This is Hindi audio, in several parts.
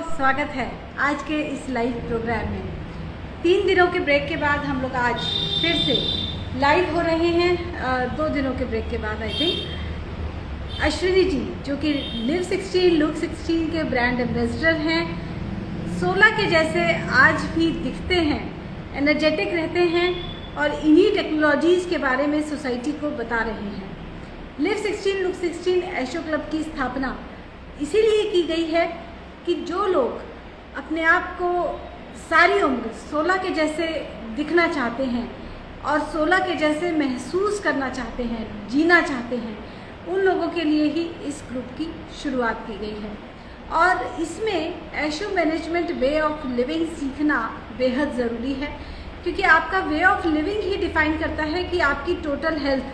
स्वागत है आज के इस लाइव प्रोग्राम में। 3 दिनों के ब्रेक के बाद हम लोग आज फिर से लाइव हो रहे हैं। 2 दिनों के ब्रेक के बाद आई थिंक अश्विनी जी, जो कि लिव 16 लुक 16 के ब्रांड एम्बेसडर हैं, 16 के जैसे आज भी दिखते हैं, एनर्जेटिक रहते हैं और इन्हीं टेक्नोलॉजीज़ के बारे में सोसाइटी को बता रहे हैं। लिव 16 लुक 16 ऐशो क्लब की स्थापना इसीलिए की गई है कि जो लोग अपने आप को सारी उम्र 16 के जैसे दिखना चाहते हैं और 16 के जैसे महसूस करना चाहते हैं, जीना चाहते हैं, उन लोगों के लिए ही इस ग्रुप की शुरुआत की गई है। और इसमें ऐशो मैनेजमेंट वे ऑफ लिविंग सीखना बेहद ज़रूरी है, क्योंकि आपका way of living he define करता है कि आपकी टोटल हेल्थ,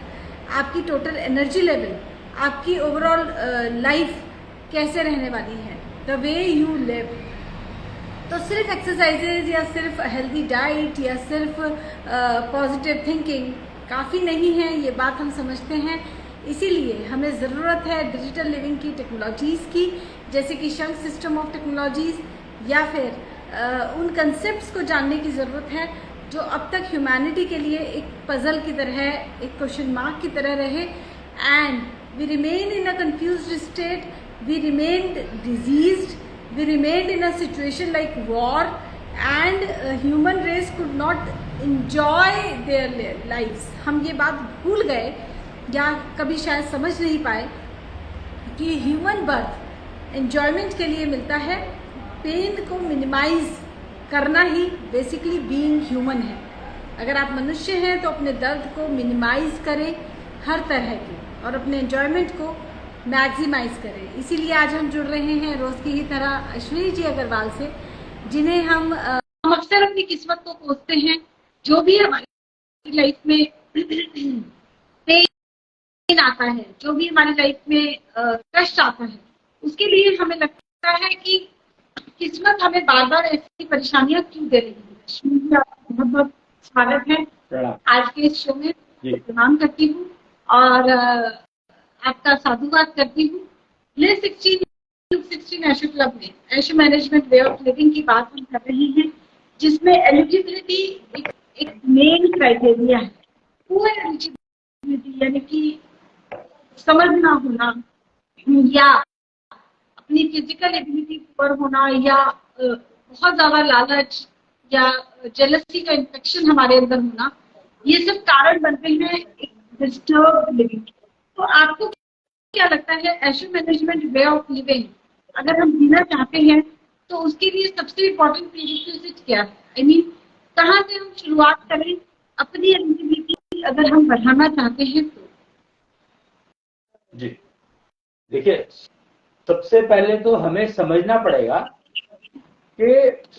आपकी टोटल एनर्जी लेवल, आपकी ओवरऑल लाइफ कैसे रहने वाली है, द वे यू लिव। तो सिर्फ एक्सरसाइजेज या सिर्फ हेल्दी डाइट या सिर्फ पॉजिटिव थिंकिंग काफ़ी नहीं है, ये बात हम समझते हैं। इसीलिए हमें ज़रूरत है डिजिटल लिविंग की टेक्नोलॉजीज़ की, जैसे कि शंक सिस्टम ऑफ टेक्नोलॉजीज़, या फिर उन कंसेप्ट्स को जानने की ज़रूरत है जो अब तक ह्यूमैनिटी के लिए एक पजल की तरह, एक क्वेश्चन मार्क की तरह रहे। And we remain in a confused state, we remained diseased, we remained in a situation like war, and human race could not enjoy their lives। हम ये बात भूल गए या कभी शायद समझ नहीं पाए कि ह्यूमन बर्थ एन्जॉयमेंट के लिए मिलता है, पेन को मिनिमाइज करना ही बेसिकली बीइंग ह्यूमन है। अगर आप मनुष्य हैं तो अपने दर्द को मिनिमाइज करें हर तरह की, और अपने एन्जॉयमेंट को मैक्सिमाइज करें। इसीलिए आज हम जुड़ रहे हैं रोज की ही तरह अश्विनी जी अग्रवाल से, जिन्हें हम अक्सर अपनी किस्मत को कोसते हैं। जो भी हमारी लाइफ में पेन आता है, जो भी हमारी लाइफ में कष्ट आता है, उसके लिए हमें लगता है कि किस्मत हमें बार बार ऐसी परेशानियां क्यों दे रही है। अश्विनी जी, आपका बहुत बहुत स्वागत है आज के इस शो में। प्रणाम करती हूँ और आपका साधुवाद करती हूँ। लिव 16 ऐशो क्लब में ऐशो मैनेजमेंट वे ऑफ लिविंग की बात हम कर रहे हैं, जिसमें एलिजिबिलिटी एक मेन क्राइटेरिया है। पुअर एलिजिबिलिटी यानी कि समझना होना, या अपनी फिजिकल एबिलिटी पुअर होना, या बहुत ज्यादा लालच या जेलसी का इन्फेक्शन हमारे अंदर होना, ये सब कारण बनते हैं एक डिस्टर्ब लिविंग। तो आपको क्या लगता है ऐशो मैनेजमेंट वे ऑफ लिविंग अगर हम जीना चाहते हैं तो उसके लिए सबसे इम्पोर्टेंट प्रीरिक्विजिट क्या है? आई मीन, कहाँ से हम शुरुआत करें अपनी एलिजिबिलिटी अगर हम बढ़ाना चाहते हैं तो? जी देखिए, सबसे पहले तो हमें समझना पड़ेगा कि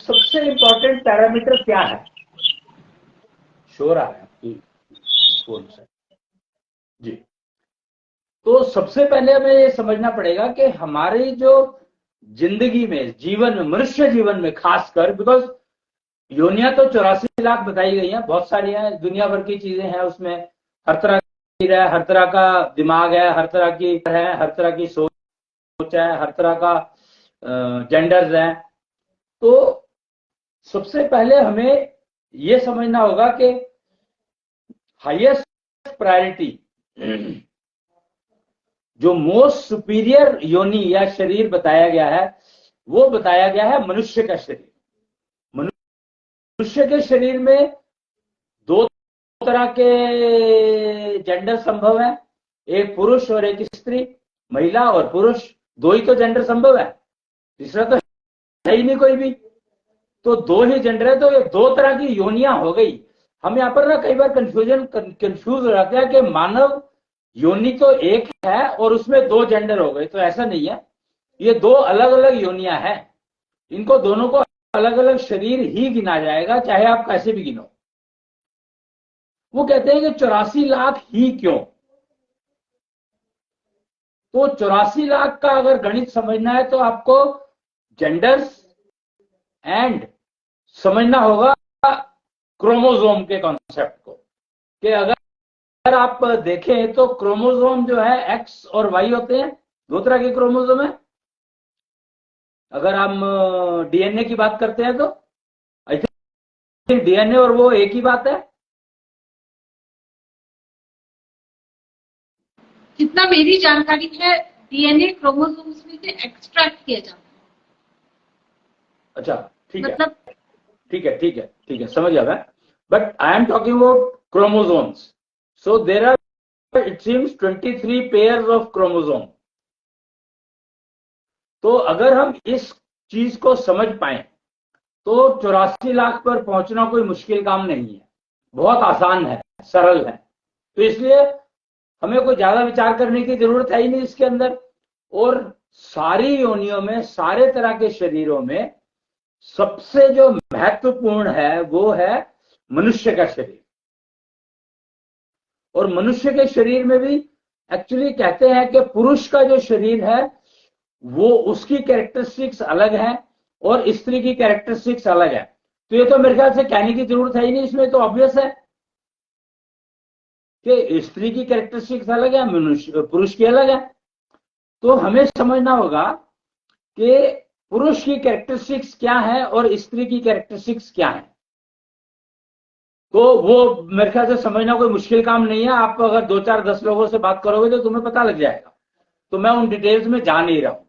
सबसे इम्पोर्टेंट पैरामीटर क्या है। शोर आ रहा है आपकी फोन से जी। तो सबसे पहले हमें ये समझना पड़ेगा कि हमारी जो जिंदगी में, जीवन में, मनुष्य जीवन में खासकर, बिकॉज योनियां तो 84 लाख बताई गई हैं, बहुत सारी हैं, दुनिया भर की चीजें हैं उसमें, हर तरह की है, हर तरह का दिमाग है, हर तरह की है, हर तरह की सोच है, हर तरह का जेंडर्स है। तो सबसे पहले हमें ये समझना होगा कि हाईएस्ट प्रायोरिटी, जो मोस्ट सुपीरियर योनि या शरीर बताया गया है, वो बताया गया है मनुष्य का शरीर। मनुष्य के शरीर में 2 तरह के जेंडर संभव है, एक पुरुष और एक स्त्री। महिला और पुरुष 2 ही तो जेंडर संभव है, तीसरा तो है ही नहीं कोई भी। तो 2 ही जेंडर है, तो ये 2 तरह की योनियां हो गई। हम यहाँ पर ना कई बार कंफ्यूज हो जाते हैं कि मानव योनि तो एक है और उसमें 2 जेंडर हो गए। तो ऐसा नहीं है, ये 2 अलग अलग योनियां हैं। इनको दोनों को अलग अलग शरीर ही गिना जाएगा, चाहे आप कैसे भी गिनो। वो कहते हैं कि 84 लाख ही क्यों? तो 84 लाख का अगर गणित समझना है तो आपको जेंडर्स एंड समझना होगा क्रोमोसोम के कॉन्सेप्ट को। कि अगर आप देखें तो क्रोमोसोम जो है एक्स और वाई होते हैं, 2 तरह के क्रोमोसोम है। अगर हम डीएनए की बात करते हैं तो आई थिंक डीएनए और वो एक ही बात है। जितना मेरी जानकारी है, डीएनए क्रोमोसोम्स में से एक्सट्रैक्ट किया जाता है। अच्छा, ठीक है, मतलब ठीक है, ठीक है, ठीक है, समझ गया मैं। But I am talking about chromosomes. So there are it seems 23 pairs of chromosome. तो अगर हम इस चीज को समझ पाए तो 84 लाख पर पहुंचना कोई मुश्किल काम नहीं है, बहुत आसान है, सरल है। तो इसलिए हमें कोई ज्यादा विचार करने की जरूरत है ही नहीं इसके अंदर। और सारी योनियों में, सारे तरह के शरीरों में सबसे जो महत्वपूर्ण है वो है मनुष्य का शरीर। और मनुष्य के शरीर में भी एक्चुअली कहते हैं कि पुरुष का जो शरीर है वो उसकी कैरेक्टरिस्टिक्स अलग है और स्त्री की कैरेक्टरिस्टिक्स अलग है। तो ये तो मेरे ख्याल से कहने की जरूरत है ही नहीं, इसमें तो ऑब्वियस है कि स्त्री की कैरेक्टरिस्टिक्स अलग है, मनुष्य पुरुष की अलग है। तो हमें समझना होगा कि पुरुष की कैरेक्टरिस्टिक्स क्या है और स्त्री की कैरेक्टरिस्टिक्स क्या है। तो वो मेरे ख्याल से समझना कोई मुश्किल काम नहीं है। आप अगर 2 4 10 लोगों से बात करोगे तो तुम्हें पता लग जाएगा। तो मैं उन डिटेल्स में जा नहीं रहा हूं,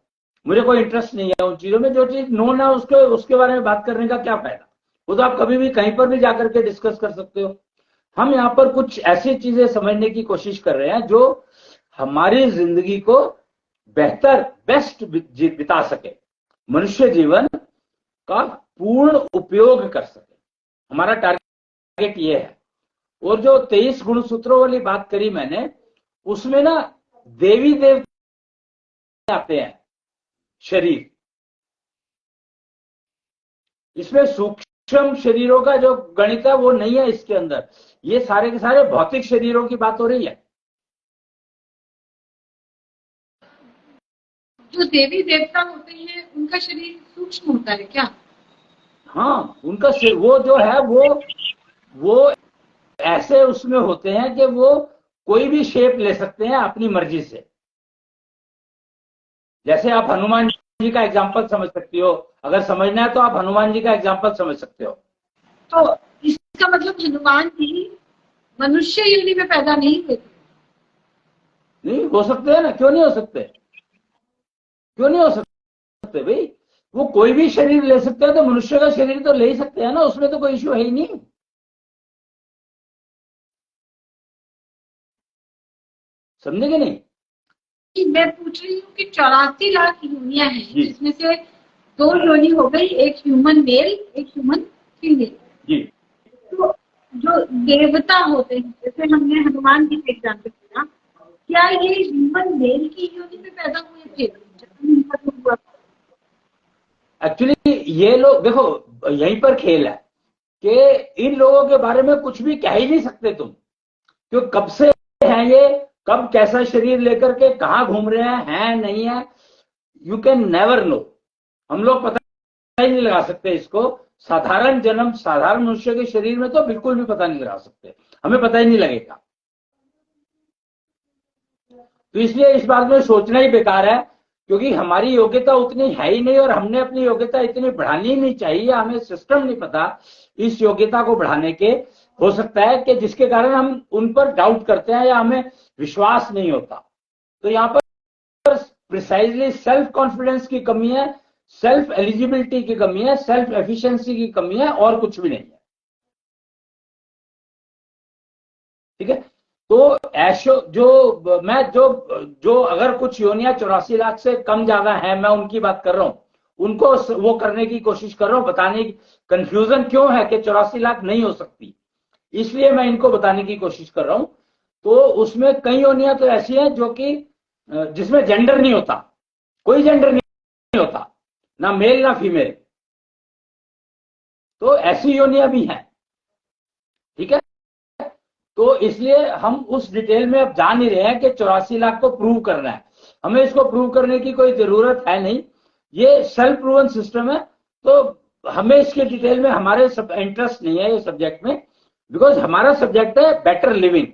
मुझे कोई इंटरेस्ट नहीं है उन चीजों में। जो चीज नोन है उसके बारे में बात करने का क्या फायदा। वो तो आप कभी भी कहीं पर भी जाकर के डिस्कस कर सकते हो। हम यहाँ पर कुछ ऐसी चीजें समझने की कोशिश कर रहे हैं जो हमारी जिंदगी को बेहतर, बेस्ट बिता सके, मनुष्य जीवन का पूर्ण उपयोग कर सके। हमारा टारगेट ये है। और जो 23 गुण सूत्रों वाली बात करी मैंने, उसमें ना देवी देवता आते हैं शरीर। इसमें सूक्ष्म शरीरों का जो गणित है वो नहीं है इसके अंदर। ये सारे के सारे भौतिक शरीरों की बात हो रही है। जो देवी देवता होते हैं उनका शरीर सूक्ष्म होता है क्या? हाँ, उनका वो जो है वो ऐसे उसमें होते हैं कि वो कोई भी शेप ले सकते हैं अपनी मर्जी से। जैसे आप हनुमान जी का एग्जाम्पल समझ सकती हो, अगर समझना है तो आप हनुमान जी का एग्जाम्पल समझ सकते हो। तो इसका मतलब हनुमान जी मनुष्य योनि में पैदा नहीं हुए थे? नहीं हो सकते हैं ना, क्यों नहीं हो सकते, क्यों नहीं हो सकते भाई। वो कोई भी शरीर ले सकते हैं, तो मनुष्य का शरीर तो ले ही सकते हैं ना, उसमें तो कोई इश्यू है ही नहीं। समझे कि नहीं? मैं पूछ रही हूँ कि 84 लाख योनियां हैं, जी जिसमें से 2 योनि हो गई, एक ह्यूमन मेल, एक ह्यूमन फीमेल। जी। तो जो देवता होते हैं, जैसे हमने हनुमान जी का एग्जाम्पल किया, क्या ये ह्यूमन मेल की योनि में पैदा हुए थे जब इनका जन्म हुआ? एक्चुअली ये लोग देखो, यहीं पर खेल है कि इन लोगों के बारे में कुछ भी कह ही नहीं सकते तुम, क्यों कब से हैं ये, कब कैसा शरीर लेकर के कहाँ घूम रहे हैं नहीं है, यू कैन नेवर नो। हम लोग पता ही नहीं लगा सकते इसको। साधारण जन्म, साधारण मनुष्य के शरीर में तो बिल्कुल भी पता नहीं लगा सकते, हमें पता ही नहीं लगेगा। तो इसलिए इस बात में सोचना ही बेकार है, क्योंकि हमारी योग्यता उतनी है ही नहीं और हमने अपनी योग्यता इतनी बढ़ानी नहीं चाहिए। हमें सिस्टम नहीं पता इस योग्यता को बढ़ाने के। हो सकता है कि जिसके कारण हम उन पर डाउट करते हैं या हमें विश्वास नहीं होता। तो यहाँ पर प्रिसाइजली सेल्फ कॉन्फिडेंस की कमी है, सेल्फ एलिजिबिलिटी की कमी है, सेल्फ एफिशिएंसी की कमी है, और कुछ भी नहीं है। ठीक है। तो ऐशो जो मैं जो अगर कुछ योनियां 84 लाख से कम ज्यादा है, मैं उनकी बात कर रहा हूं, उनको वो करने की कोशिश कर रहा हूं, बताने की। कंफ्यूजन क्यों है कि 84 लाख नहीं हो सकती, इसलिए मैं इनको बताने की कोशिश कर रहा हूं। तो उसमें कई योनियां तो ऐसी हैं जो कि जिसमें जेंडर नहीं होता, कोई जेंडर नहीं होता, ना मेल ना फीमेल। तो ऐसी योनियां भी हैं। ठीक है। तो इसलिए हम उस डिटेल में अब जा नहीं रहे हैं कि 84 लाख को प्रूव करना है। हमें इसको प्रूव करने की कोई जरूरत है नहीं, ये सेल्फ प्रूवन सिस्टम है। तो हमें इसके डिटेल में हमारे सब इंटरेस्ट नहीं है ये सब्जेक्ट में, बिकॉज हमारा सब्जेक्ट है बेटर लिविंग।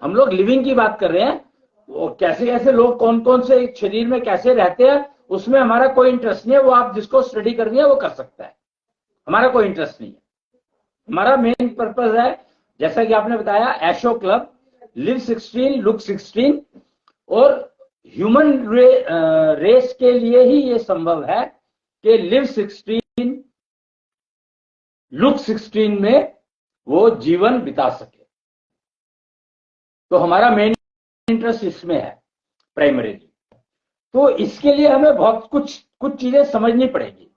हम लोग लिविंग की बात कर रहे हैं, वो कैसे कैसे लोग कौन कौन से शरीर में कैसे रहते हैं उसमें हमारा कोई इंटरेस्ट नहीं है, वो आप जिसको स्टडी करनी है वो कर सकता है, हमारा कोई इंटरेस्ट नहीं है। हमारा मेन पर्पस है, जैसा कि आपने बताया, एशो क्लब, लिव 16 लुक 16, और ह्यूमन रेस के लिए ही ये संभव है कि लिव 16 लुक 16 में वो जीवन बिता सके। तो हमारा मेन इंटरेस्ट इसमें है प्राइमरीली। तो इसके लिए हमें बहुत कुछ चीजें समझनी पड़ेगी,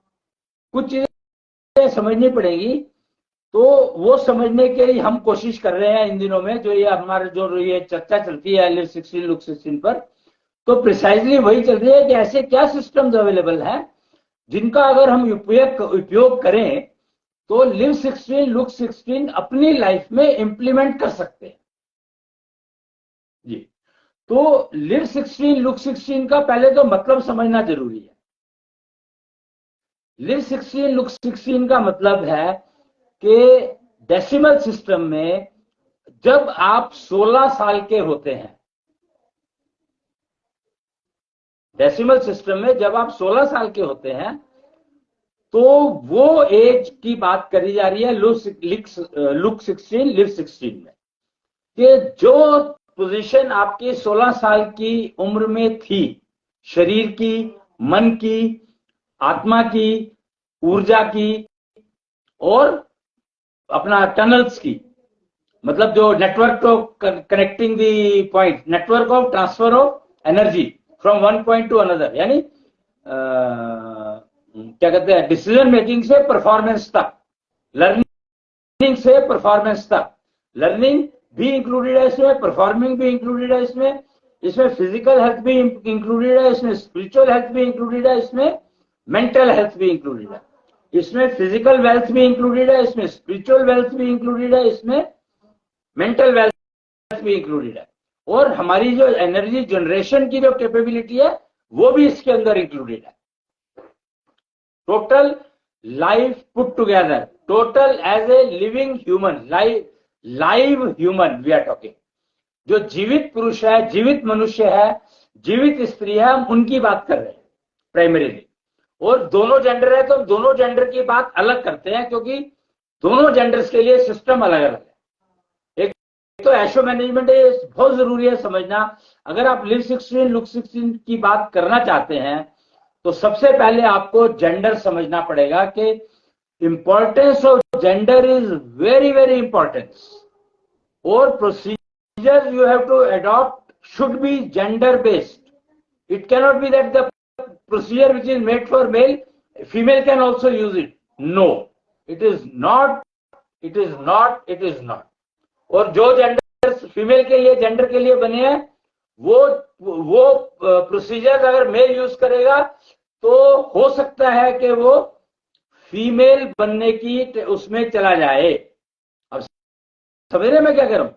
समझनी पड़ेगी। तो वो समझने के लिए हम कोशिश कर रहे हैं इन दिनों में, जो ये हमारे जो ये चर्चा चलती है लिव 16 लुक 16 पर, तो प्रिसाइजली वही चल रही है कि ऐसे क्या सिस्टम्स अवेलेबल हैं जिनका अगर हम उपयोग करें तो लिव 16 लुक 16 अपनी लाइफ में इंप्लीमेंट कर सकते हैं जी। तो लिव 16 लुक 16 का पहले तो मतलब समझना जरूरी है। लिव 16 लुक 16 का मतलब है कि डेसिमल सिस्टम में जब आप 16 साल के होते हैं, डेसिमल सिस्टम में जब आप 16 साल के होते हैं, तो वो एज की बात करी जा रही है लुक 16 लिव 16 में, कि जो पोजीशन आपकी 16 साल की उम्र में थी, शरीर की, मन की, आत्मा की, ऊर्जा की, और अपना टनल्स की, मतलब जो network of connecting the point, network of transfer of energy from one point two another, यानी क्या कहते हैं, डिसीजन मेकिंग से परफॉर्मेंस तक, लर्निंग से परफॉर्मेंस तक। लर्निंग भी इंक्लूडेड है इसमें, परफॉर्मिंग भी इंक्लूडेड है इसमें फिजिकल हेल्थ भी इंक्लूडेड है, इसमें स्पिरिचुअल हेल्थ भी इंक्लूडेड है, इसमें मेंटल हेल्थ भी इंक्लूडेड है, इसमें फिजिकल वेल्थ भी इंक्लूडेड है, इसमें स्पिरिचुअल वेल्थ भी इंक्लूडेड है, इसमें मेंटल वेल्थ भी इंक्लूडेड है, और हमारी जो एनर्जी जनरेशन की जो कैपेबिलिटी है वो भी इसके अंदर इंक्लूडेड है। Total life put together, total as a living human, live human we are talking. जो जीवित पुरुष है, जीवित मनुष्य है, जीवित स्त्री है, हम उनकी बात कर रहे हैं प्राइमरीली। और दोनों जेंडर है तो दोनों जेंडर की बात अलग करते हैं, क्योंकि दोनों जेंडर्स के लिए सिस्टम अलग अलग है। एक तो एशो मैनेजमेंट है, बहुत जरूरी है समझना। अगर आप लिव 16 लुक 16 की बात करना चाहते हैं तो सबसे पहले आपको जेंडर समझना पड़ेगा कि importance of gender is very very important, और procedure you have to adopt should be gender based. It cannot be that the procedure which is made for male, female can also use it. No, it is not. और जो जेंडर फीमेल के लिए, जेंडर के लिए बने हैं, वो प्रोसीजर अगर मेल यूज करेगा तो हो सकता है कि वो फीमेल बनने की उसमें चला जाए। अब समझ रहे मैं क्या कर रहा हूं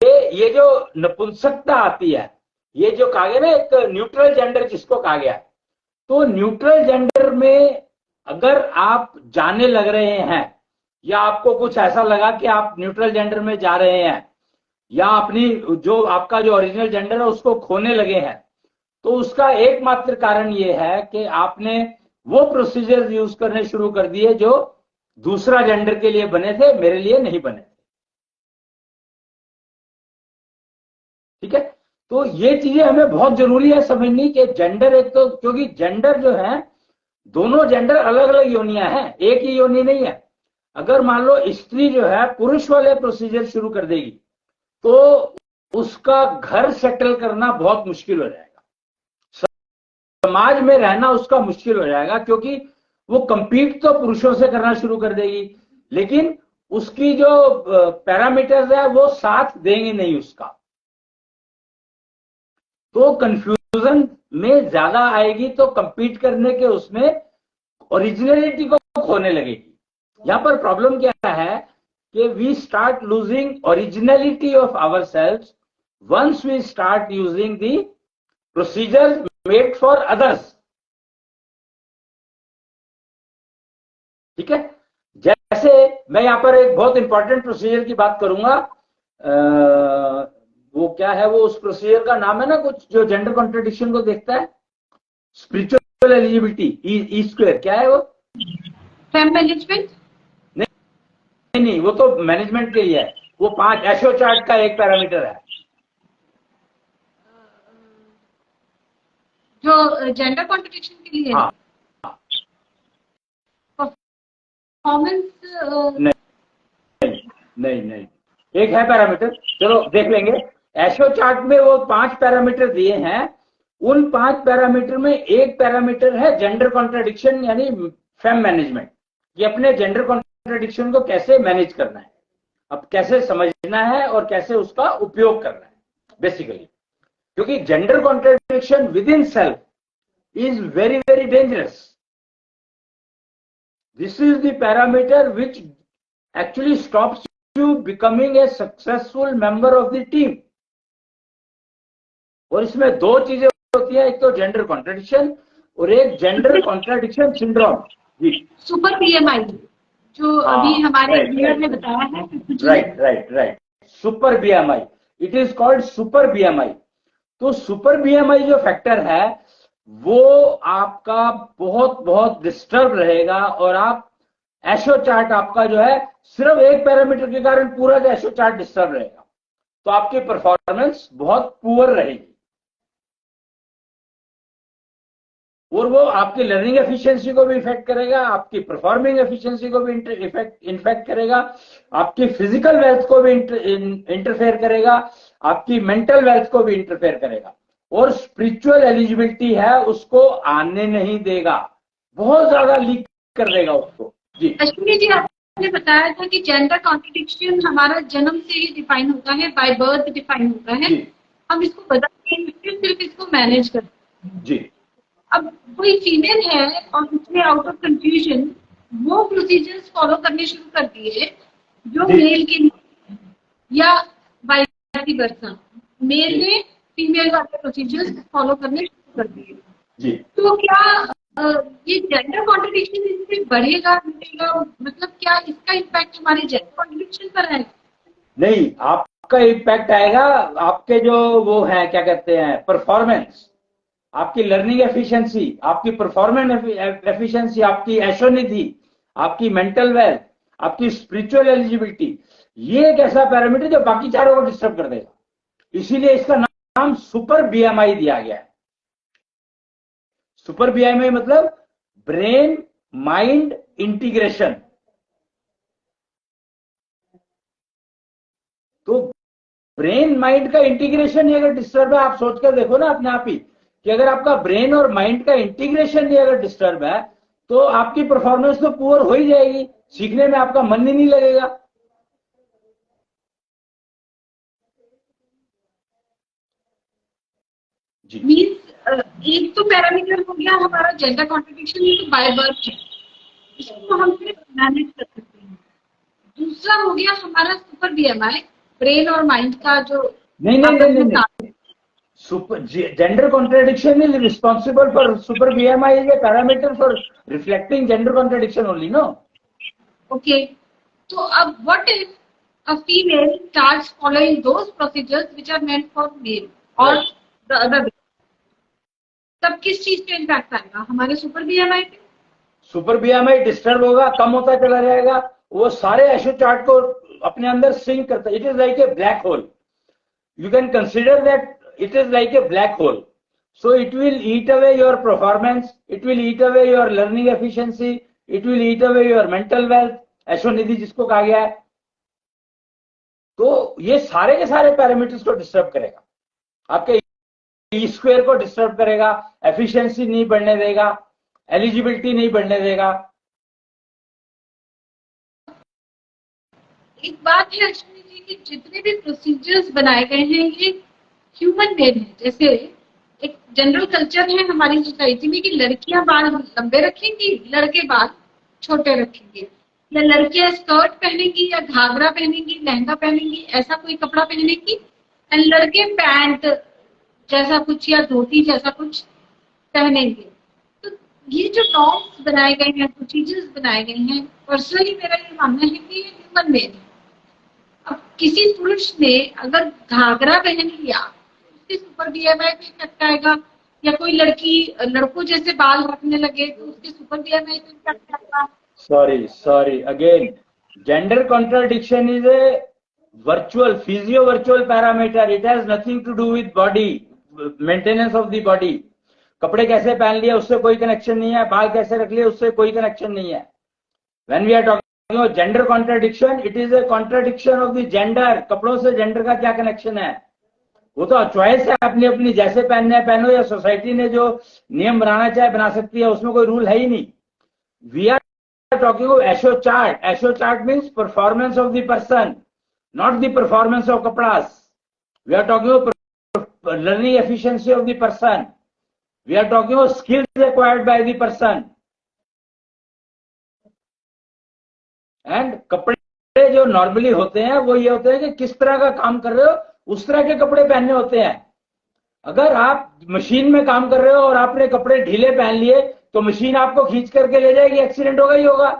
कि ये जो नपुंसकता आती है, ये जो कहा गया ना एक न्यूट्रल जेंडर जिसको कहा गया, तो न्यूट्रल जेंडर में अगर आप जाने लग रहे हैं, या आपको कुछ ऐसा लगा कि आप न्यूट्रल जेंडर में जा रहे हैं, या अपनी जो आपका जो ओरिजिनल जेंडर है उसको खोने लगे हैं, तो उसका एकमात्र कारण ये है कि आपने वो प्रोसीजर यूज करने शुरू कर दिए जो दूसरा जेंडर के लिए बने थे, मेरे लिए नहीं बने। ठीक है, तो ये चीजें हमें बहुत जरूरी है समझनी कि जेंडर एक तो, क्योंकि जेंडर जो है, दोनों जेंडर अलग अलग योनियां हैं, एक ही योनि नहीं है। अगर मान लो स्त्री जो है पुरुष वाले प्रोसीजर शुरू कर देगी तो उसका घर सेटल करना बहुत मुश्किल हो जाएगा, समाज में रहना उसका मुश्किल हो जाएगा, क्योंकि वो कंपीट तो पुरुषों से करना शुरू कर देगी, लेकिन उसकी जो पैरामीटर्स है वो साथ देंगे नहीं उसका, तो कंफ्यूजन में ज्यादा आएगी, तो कंपीट करने के उसमें ओरिजिनलिटी को खोने लगेगी। यहां पर प्रॉब्लम क्या है कि we start losing originality of our self once we start using the procedure made for others. ठीक है, जैसे मैं यहां पर एक बहुत इंपॉर्टेंट प्रोसीजर की बात करूंगा, वो क्या है, वो उस प्रोसीजर का नाम है ना कुछ जो जेंडर कॉन्ट्रडिक्शन को देखता है, स्पिरिचुअल एलिजिबिलिटी ई स्क्वायर क्या है वो? Fame management? नहीं नहीं, वो तो मैनेजमेंट के लिए है। वो 5 एशो चार्ट का एक पैरामीटर है जो जेंडर कॉन्ट्रडिक्शन के लिए हाँ। परफॉर्मेंस? नहीं नहीं, एक है पैरामीटर, चलो देख लेंगे। एशो चार्ट में वो 5 पैरामीटर दिए हैं। उन 5 पैरामीटर में एक पैरामीटर है जेंडर कॉन्ट्रडिक्शन, यानी फेम मैनेजमेंट। ये अपने जेंडर कॉन्ट्रडिक्शन को कैसे मैनेज करना है, अब कैसे समझना है और कैसे उसका उपयोग करना है बेसिकली। क्योंकि gender contradiction with in self is very very dangerous. This is the parameter which actually stops you becoming a successful member of the team। और इसमें 2 चीजें होती है, एक तो जेंडर कॉन्ट्रडिक्शन और एक जेंडर कॉन्ट्रडिक्शन सिंड्रोम। जी, सुपर बीएमआई जो अभी हमारे लीडर ने बताया है। Right, super BMI, it is called super BMI. तो सुपर बीएमआई जो फैक्टर है वो आपका बहुत बहुत डिस्टर्ब रहेगा, और आप एशो चार्ट आपका जो है सिर्फ एक पैरामीटर के कारण पूरा जो एशो चार्ट डिस्टर्ब रहेगा, तो आपकी परफॉर्मेंस बहुत पुअर रहेगी। और वो आपकी लर्निंग एफिशिएंसी को भी इफेक्ट करेगा, आपकी परफॉर्मिंग एफिशिएंसी को भी इफेक्ट करेगा, आपकी फिजिकल वेल्थ को भी इंटरफेयर करेगा, आपकी मेंटल वेल्थ को भी इंटरफेयर करेगा, और स्पिरिचुअल एलिजिबिलिटी है उसको आने नहीं देगा, बहुत ज्यादा लीक कर देगा उसको। जी अश्विनी जी, आपने बताया था कि जेंडर कॉन्ट्रडिक्शन हमारा जन्म से ही डिफाइन होता है, बाय बर्थ डिफाइन होता है। हम इसको बदल नहीं सकते, सिर्फ इसको मैनेज करते हैं। जी, अब कोई फीमेल है और उसने आउट ऑफ कंफ्यूजन वो प्रोसीजर्स फॉलो करने शुरू कर दिए जो मेल के लिए, या वाइस वर्सा, मेल ने फीमेल वाले प्रोसीजर्स फॉलो करने शुरू कर दिए। जी, तो क्या ये जेंडर कॉन्ट्रडिक्शन इससे बढ़ेगा घटेगा? मतलब क्या इसका इम्पैक्ट हमारे जेंडर कॉन्ट्रडिक्शन पर है? नहीं, आपका इम्पैक्ट आएगा आपके जो वो है क्या कहते हैं परफॉर्मेंस, आपकी लर्निंग एफिशिएंसी, आपकी परफॉर्मेंस एफिशिएंसी, आपकी एशोनिधि, आपकी मेंटल वेल्थ, आपकी स्पिरिचुअल एलिजिबिलिटी। ये एक ऐसा पैरामीटर जो बाकी चारों को डिस्टर्ब कर देगा, इसीलिए इसका नाम सुपर बीएमआई दिया गया है। सुपर बीएमआई मतलब ब्रेन माइंड इंटीग्रेशन। तो ब्रेन माइंड का इंटीग्रेशन ही अगर डिस्टर्ब है, आप सोच कर देखो ना अपने आप ही कि अगर आपका ब्रेन और माइंड का इंटीग्रेशन ही अगर डिस्टर्ब है तो आपकी परफॉर्मेंस तो पुअर हो ही जाएगी, सीखने में आपका मन ही नहीं लगेगा। मीन्स एक तो पैरामीटर हो गया हमारा जेंडर कॉन्ट्रडिक्शन, ये तो बाय बर्थ है, इसको हम सिर्फ मैनेज कर सकते हैं। दूसरा हो गया हमारा सुपर बीएमआई, ब्रेन और माइंड का जो नहीं, super gender contradiction is responsible for super BMI, is a parameter for reflecting gender contradiction only, no? Okay, तो अब what if a female starts following those procedures which are meant for male or the other way, तब किस चीज पे इम्पैक्ट आएगा? हमारे सुपर बीएमआई पे। सुपर बीएमआई डिस्टर्ब होगा, कम होता चला जाएगा, वो सारे एशो चार्ट को अपने अंदर सिंक करता है। It is like a black hole, you can consider that it is like a black hole. So it will eat away your performance, it will eat away your learning efficiency, it will eat away your mental wealth, एशोनिधि जिसको कहा गया है। तो ये सारे के सारे पैरामीटर्स को डिस्टर्ब करेगा, आपके ई स्क्वायर को डिस्टर्ब करेगा, एफिशिएंसी नहीं बढ़ने देगा, एलिजिबिलिटी नहीं बढ़ने देगा। एक बात है अश्विनी जी कि जितने भी प्रोसीजर्स बनाए गए हैं ये ह्यूमन मेड है। जैसे एक जनरल कल्चर है हमारी सोसाइटी में कि लड़कियां बाल लंबे रखेंगी, लड़के बाल छोटे रखेंगे, या लड़कियां स्कर्ट पहनेंगी या घाघरा पहनेंगी, लहंगा पहनेंगी, ऐसा कोई कपड़ा पहनेंगी, एंड लड़के पैंट जैसा कुछ या धोती जैसा कुछ पहनेंगे। तो ये जो नॉर्म्स बनाए गए हैं, प्रोसीजर्स बनाए गए हैं, पर्सनली मेरा ये मानना है कि ये ह्यूमन मेड है। अब किसी पुरुष ने अगर घाघरा पहन लिया उसके सुपर बीएमआई पे इफेक्ट आएगा, या कोई लड़की लड़कों जैसे बाल रखने लगे तो उसके सुपर बियर में तो इम्पैक्ट पड़ता। Sorry. Again, gender contradiction is a physio-virtual parameter. It has nothing to do with body, maintenance of the body. कपड़े कैसे पहन लिए उससे कोई कनेक्शन नहीं है, बाल कैसे रख लिए उससे कोई कनेक्शन नहीं है. When we are talking about gender contradiction, it is a contradiction of the gender. कपड़ों से जेंडर का क्या कनेक्शन है? वो तो चॉइस है, अपनी अपनी जैसे पहनने है पहनो, या सोसाइटी ने जो नियम बनाना चाहे बना सकती है, उसमें कोई रूल है ही नहीं. We are talking about Asho chart. Asho chart means performance of the person, not the performance of kapras. We are talking about learning efficiency of the person. We are talking about skills acquired by the person. And कपड़े जो नॉर्मली होते हैं वो ये होते हैं कि किस तरह का काम कर रहे हो उस तरह के कपड़े पहनने होते हैं. अगर आप मशीन में काम कर रहे हो और आपने कपड़े ढीले पहन लिए तो मशीन आपको खींच करके ले जाएगी, एक्सीडेंट होगा ही होगा.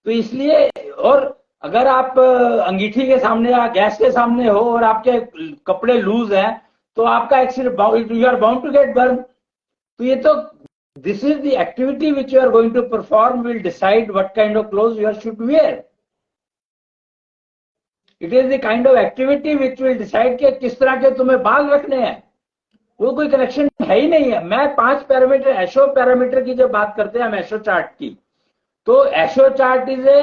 तो इसलिए, और अगर आप अंगीठी के सामने या गैस के सामने हो और आपके कपड़े लूज हैं तो आपका accident, you are bound to get burn. तो ये तो this is the activity which you are going to perform will decide what kind of clothes you should wear. It is the kind of activity which will decide कि किस तरह के तुम्हें बाल रखने हैं. वो कोई कनेक्शन है ही नहीं है. मैं 5 पैरामीटर, एशो पैरामीटर की जब बात करते हैं हम एशो चार्ट की, तो एशो chart is a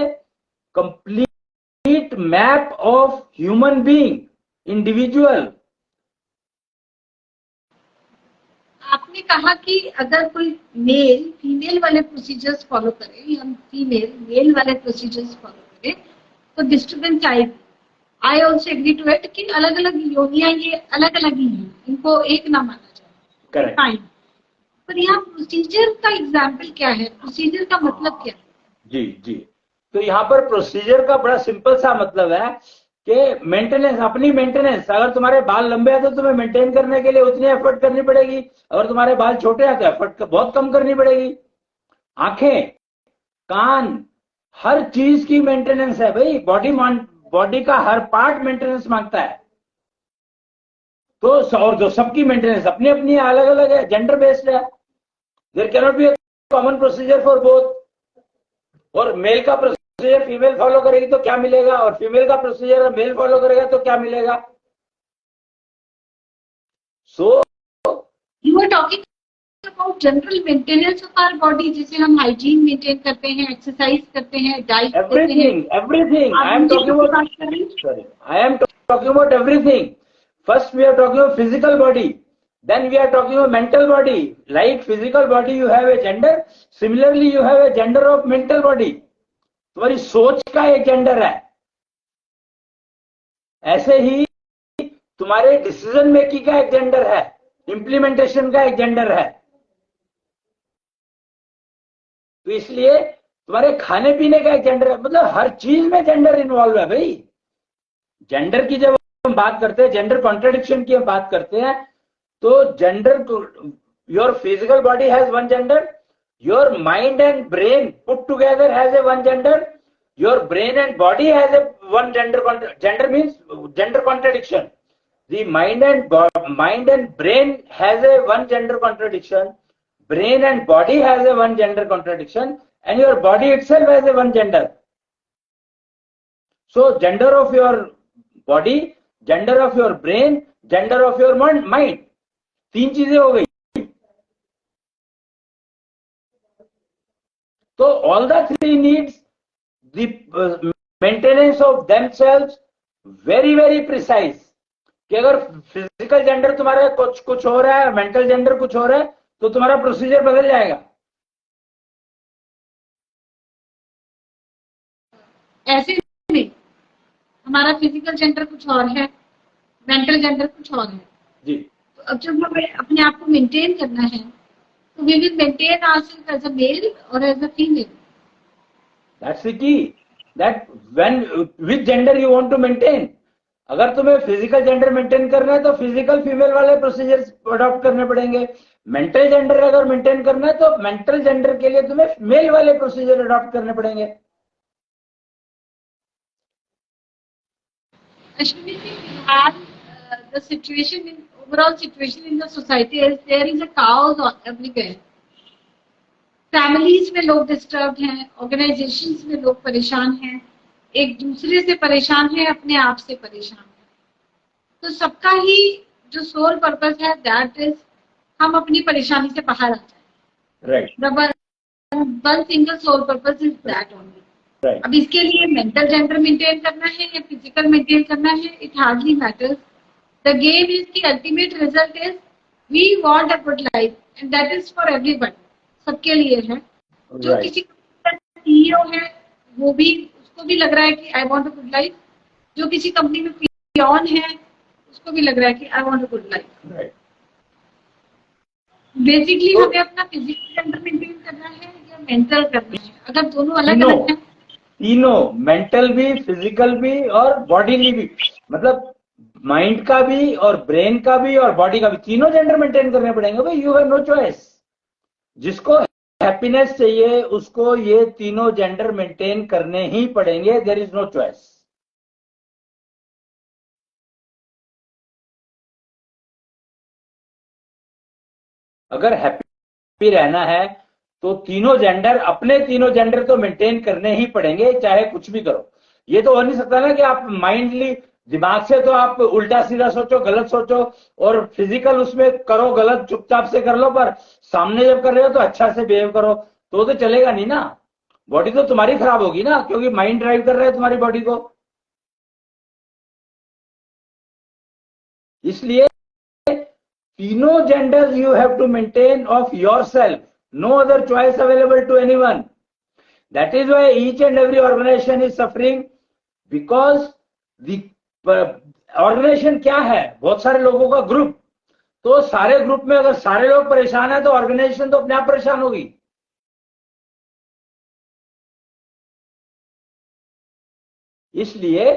complete map of human being, individual. आपने कहा कि अगर कोई मेल फीमेल वाले प्रोसीजर्स फॉलो करे या फीमेल मेल वाले प्रोसीजर्स फॉलो करे तो डिस्टर्बेंस आएगी. I also agree to it कि अलग अलग योनियां ये अलग अलग ही हैं, इनको एक ना माना जाए. करेक्ट. फाइन. पर यहाँ प्रोसीजर का एग्जाम्पल क्या है, प्रोसीजर का मतलब क्या है? जी. तो यहाँ पर प्रोसीजर का बड़ा सिंपल सा मतलब है कि मेंटेनेंस, अपनी मेंटेनेंस. अगर तुम्हारे बाल लंबे हैं तो तुम्हें मेंटेन करने के लिए उतनी एफर्ट करनी पड़ेगी. अगर तुम्हारे बाल छोटे हैं तो एफर्ट बहुत कम करनी पड़ेगी. आंखें, कान, हर चीज की मेंटेनेंस है भाई. बॉडी का हर पार्ट मेंटेनेंस मांगता है. तो और जो सबकी मेंटेनेंस अपनी अपनी अलग अलग है, जेंडर बेस्ड है. There can not be a common procedure for both. और मेल का प्रोसीजर फीमेल फॉलो करेगी तो क्या मिलेगा, और फीमेल का प्रोसीजर मेल फॉलो करेगा तो क्या मिलेगा. So you are talking about general maintenance of our body, जैसे हम हाइजीन मेंटेन करते हैं, एक्सरसाइज करते हैं, डाइट करते हैं. everything. I am talking about everything. First we are talking about physical body, then we are talking about mental body. Like physical body you have a gender, similarly you have a gender of mental body. तुम्हारी सोच का एक जेंडर है. ऐसे ही तुम्हारे डिसीजन मेकिंग का एक जेंडर है, इंप्लीमेंटेशन का एक जेंडर है. तो इसलिए तुम्हारे खाने पीने का एक जेंडर है. मतलब हर चीज में जेंडर इन्वॉल्व है भाई. जेंडर की जब हम बात करते हैं, जेंडर कॉन्ट्रडिक्शन की हम बात करते हैं, तो gender, your physical body has one gender, your mind and brain put together has a one gender, your brain and body has a one gender. Gender means gender contradiction. The mind and brain has a one gender contradiction, brain and body has a one gender contradiction, and your body itself has a one gender. So gender of your body, gender of your brain, gender of your mind, 3 चीजें हो गई. तो all the 3 needs the maintenance of themselves very very precise. कि अगर फिजिकल जेंडर तुम्हारा कुछ हो रहा है, मेंटल जेंडर कुछ हो रहा है, तो तुम्हारा प्रोसीजर बदल जाएगा. ऐसे नहीं, हमारा फिजिकल जेंडर कुछ और है, मेंटल जेंडर कुछ और है जी. तो अब जब हमें अपने आप को मेंटेन करना है तो we will maintain ourselves as a male और as a female. That's the key, that when which gender you want to maintain. अगर तुम्हें फिजिकल जेंडर मेंटेन करना है तो फिजिकल फीमेल वाले प्रोसीजर्स अडॉप्ट करने पड़ेंगे. मेंटल जेंडर अगर मेंटेन करना है तो मेंटल जेंडर के लिए तुम्हें मेल वाले प्रोसीजर अडॉप्ट करने पड़ेंगे. Ashwini, we have the situation in overall situation in the society is there is a chaos everywhere. Families में लोग डिस्टर्ब हैं, ऑर्गेनाइजेशंस में लोग परेशान हैं, एक दूसरे से परेशान है, अपने आप से परेशान है। तो सबका ही जो सोल पर्पस है दैट इज हम अपनी परेशानी से बाहर आ जाए। Right. One single sole purpose is that only. अब इसके लिए मेंटल जेंडर मेंटेन करना है या फिजिकल मेंटेन करना है, it hardly matters. The game is the ultimate result is we want a good life and that is for everyone, सबके लिए है। जो किसी का सीईओ है वो भी, उसको भी लग रहा है कि I want a good life, जो किसी कंपनी में पियोन है उसको भी लग रहा है कि I want a good life. Basically हमें अपना फिजिकल जेंडर मेंटेन करना है या मेंटल करना है? अगर दोनों अलग अलग हैं, तीनों, मेंटल भी, फिजिकल भी और बॉडीली भी, मतलब माइंड का भी और ब्रेन का भी और बॉडी का भी, तीनों जेंडर मेंटेन करने पड़ेंगे भाई। You have no choice. जिसको हैप्पीनेस चाहिए उसको ये तीनों जेंडर मेंटेन करने ही पड़ेंगे। There is no choice. अगर हैप्पी रहना है तो तीनों जेंडर, अपने तीनों जेंडर तो मेंटेन करने ही पड़ेंगे, चाहे कुछ भी करो। ये तो हो नहीं सकता ना कि आप माइंडली, दिमाग से तो आप उल्टा सीधा सोचो, गलत सोचो, और फिजिकल उसमें करो गलत, चुपचाप से कर लो, पर सामने जब कर रहे हो तो अच्छा से बिहेव करो, तो चलेगा नहीं ना। बॉडी तो तुम्हारी खराब होगी ना, क्योंकि माइंड ड्राइव कर रहा है तुम्हारी बॉडी को। इसलिए तीनों genders you have to maintain of yourself. No other choice available to anyone. That is why each and every organization is suffering, because the organization क्या है? बहुत सारे लोगों का ग्रुप। तो सारे ग्रुप में अगर सारे लोग परेशान है तो ऑर्गेनाइजेशन तो अपने आप परेशान होगी। इसलिए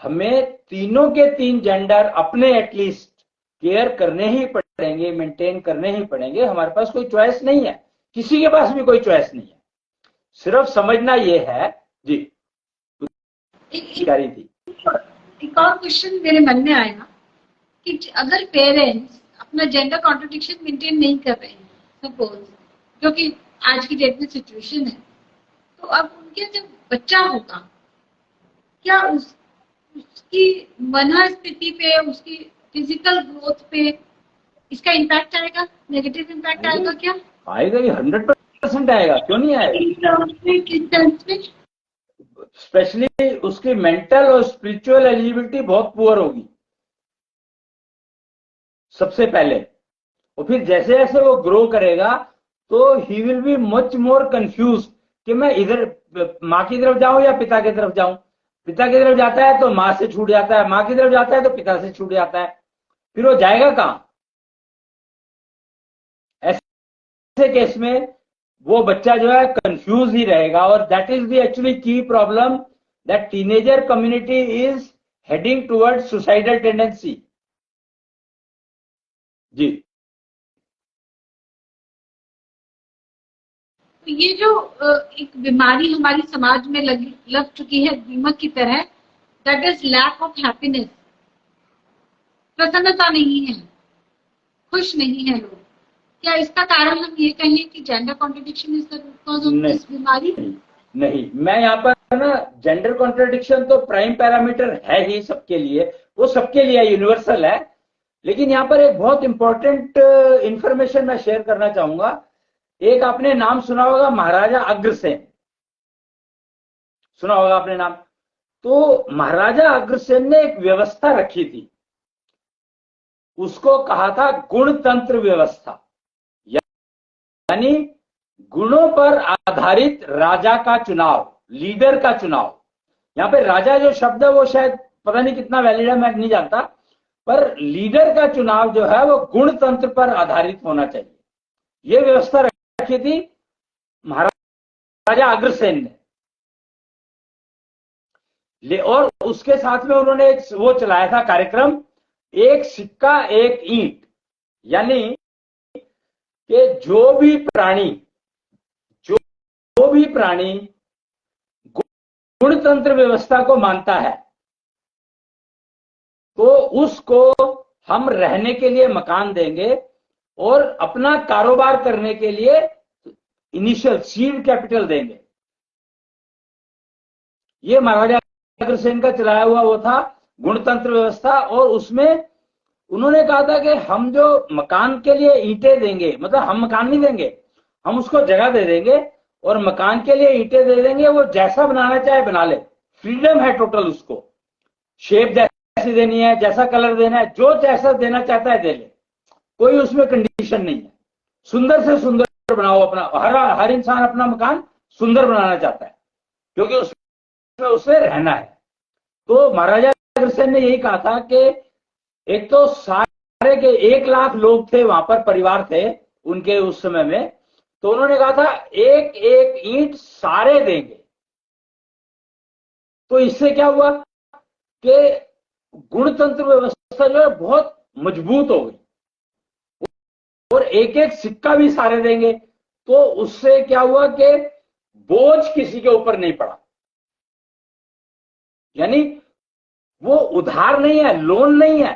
हमें तीनों के तीन जेंडर अपने एटलीस्ट केयर करने ही पड़ेंगे, मेंटेन करने ही पड़ेंगे। हमारे पास कोई चॉइस नहीं है, किसी के पास भी कोई चॉइस नहीं है। सिर्फ समझना ये है जी। रही थी एक और क्वेश्चन मेरे मन में आया कि अगर पेरेंट्स अपना जेंडर कॉन्ट्रडिक्शन मेंटेन नहीं कर रहे हैं, सपोज, जो कि आज की डेट में सिचुएशन है, तो अब उनके जब बच्चा होगा, क्या उसकी मनस्थिति पे, उसकी फिजिकल ग्रोथ पे इसका इम्पैक्ट आएगा? नेगेटिव इम्पैक्ट आएगा क्या? आएगा, ये 100% आएगा। क्यों नहीं आएगा? स्पेशली उसकी मेंटल और स्पिरिचुअल एलिजिबिलिटी बहुत पुअर होगी सबसे पहले, और फिर जैसे जैसे वो ग्रो करेगा तो he will be much more confuse कि मैं इधर माँ की तरफ जाऊं या पिता की तरफ जाऊं। पिता की तरफ जाता है तो माँ से छूट जाता है, माँ की तरफ जाता है तो पिता से छूट जाता है, फिर वो जाएगा कहां? ऐसे केस में वो बच्चा जो है कंफ्यूज ही रहेगा। और that is the actually key problem, that teenager community is heading towards suicidal tendency. जी। तो ये जो एक बीमारी हमारी समाज में लग चुकी है दीमक की तरह, that is lack of happiness. प्रसन्नता नहीं है, खुश नहीं है लोग। क्या इसका कारण हम ये कहें कि gender contradiction is the root cause of this बीमारी? नहीं, मैं यहाँ पर ना, जेंडर कॉन्ट्रडिक्शन तो प्राइम पैरामीटर है ही सबके लिए, वो सबके लिए यूनिवर्सल है। लेकिन यहाँ पर एक बहुत इंपॉर्टेंट इंफॉर्मेशन मैं शेयर करना चाहूंगा। एक आपने नाम सुना होगा, महाराजा अग्रसेन, सुना होगा आपने नाम। तो महाराजा अग्रसेन ने एक व्यवस्था रखी थी, उसको कहा था गुणतंत्र व्यवस्था, यानी गुणों पर आधारित राजा का चुनाव, लीडर का चुनाव। यहाँ पे राजा जो शब्द है वो शायद पता नहीं कितना वैलिड है, मैं नहीं जानता, पर लीडर का चुनाव जो है वो गुणतंत्र पर आधारित होना चाहिए। ये व्यवस्था रखी थी महाराजा अग्रसेन ने। और उसके साथ में उन्होंने एक वो चलाया था कार्यक्रम, एक सिक्का एक ईंट, यानी कि जो भी प्राणी गुणतंत्र व्यवस्था को मानता है तो उसको हम रहने के लिए मकान देंगे और अपना कारोबार करने के लिए इनिशियल सीड कैपिटल देंगे। ये महाराजा अग्रसेन का चलाया हुआ वो था गुणतंत्र व्यवस्था। और उसमें उन्होंने कहा था कि हम जो मकान के लिए ईंटें देंगे, मतलब हम मकान नहीं देंगे, हम उसको जगह दे देंगे और मकान के लिए ईंटें दे देंगे, वो जैसा बनाना चाहे बना ले, फ्रीडम है टोटल उसको, शेप जैसी देनी है, जैसा कलर देना है, जो जैसा देना चाहता है दे ले, कोई उसमें कंडीशन नहीं है। सुंदर से सुंदर बनाओ अपना, हर इंसान अपना मकान सुंदर बनाना चाहता है क्योंकि उसमें उसे रहना है। तो महाराजा अग्रसेन ने यही कहा था कि एक तो सारे के 1 लाख लोग थे वहां पर, परिवार थे उनके उस समय में, तो उन्होंने कहा था एक एक ईंट सारे देंगे। तो इससे क्या हुआ कि गुणतंत्र व्यवस्था जो है बहुत मजबूत हो गई और एक एक सिक्का भी सारे देंगे। तो उससे क्या हुआ कि बोझ किसी के ऊपर नहीं पड़ा, यानी वो उधार नहीं है, लोन नहीं है,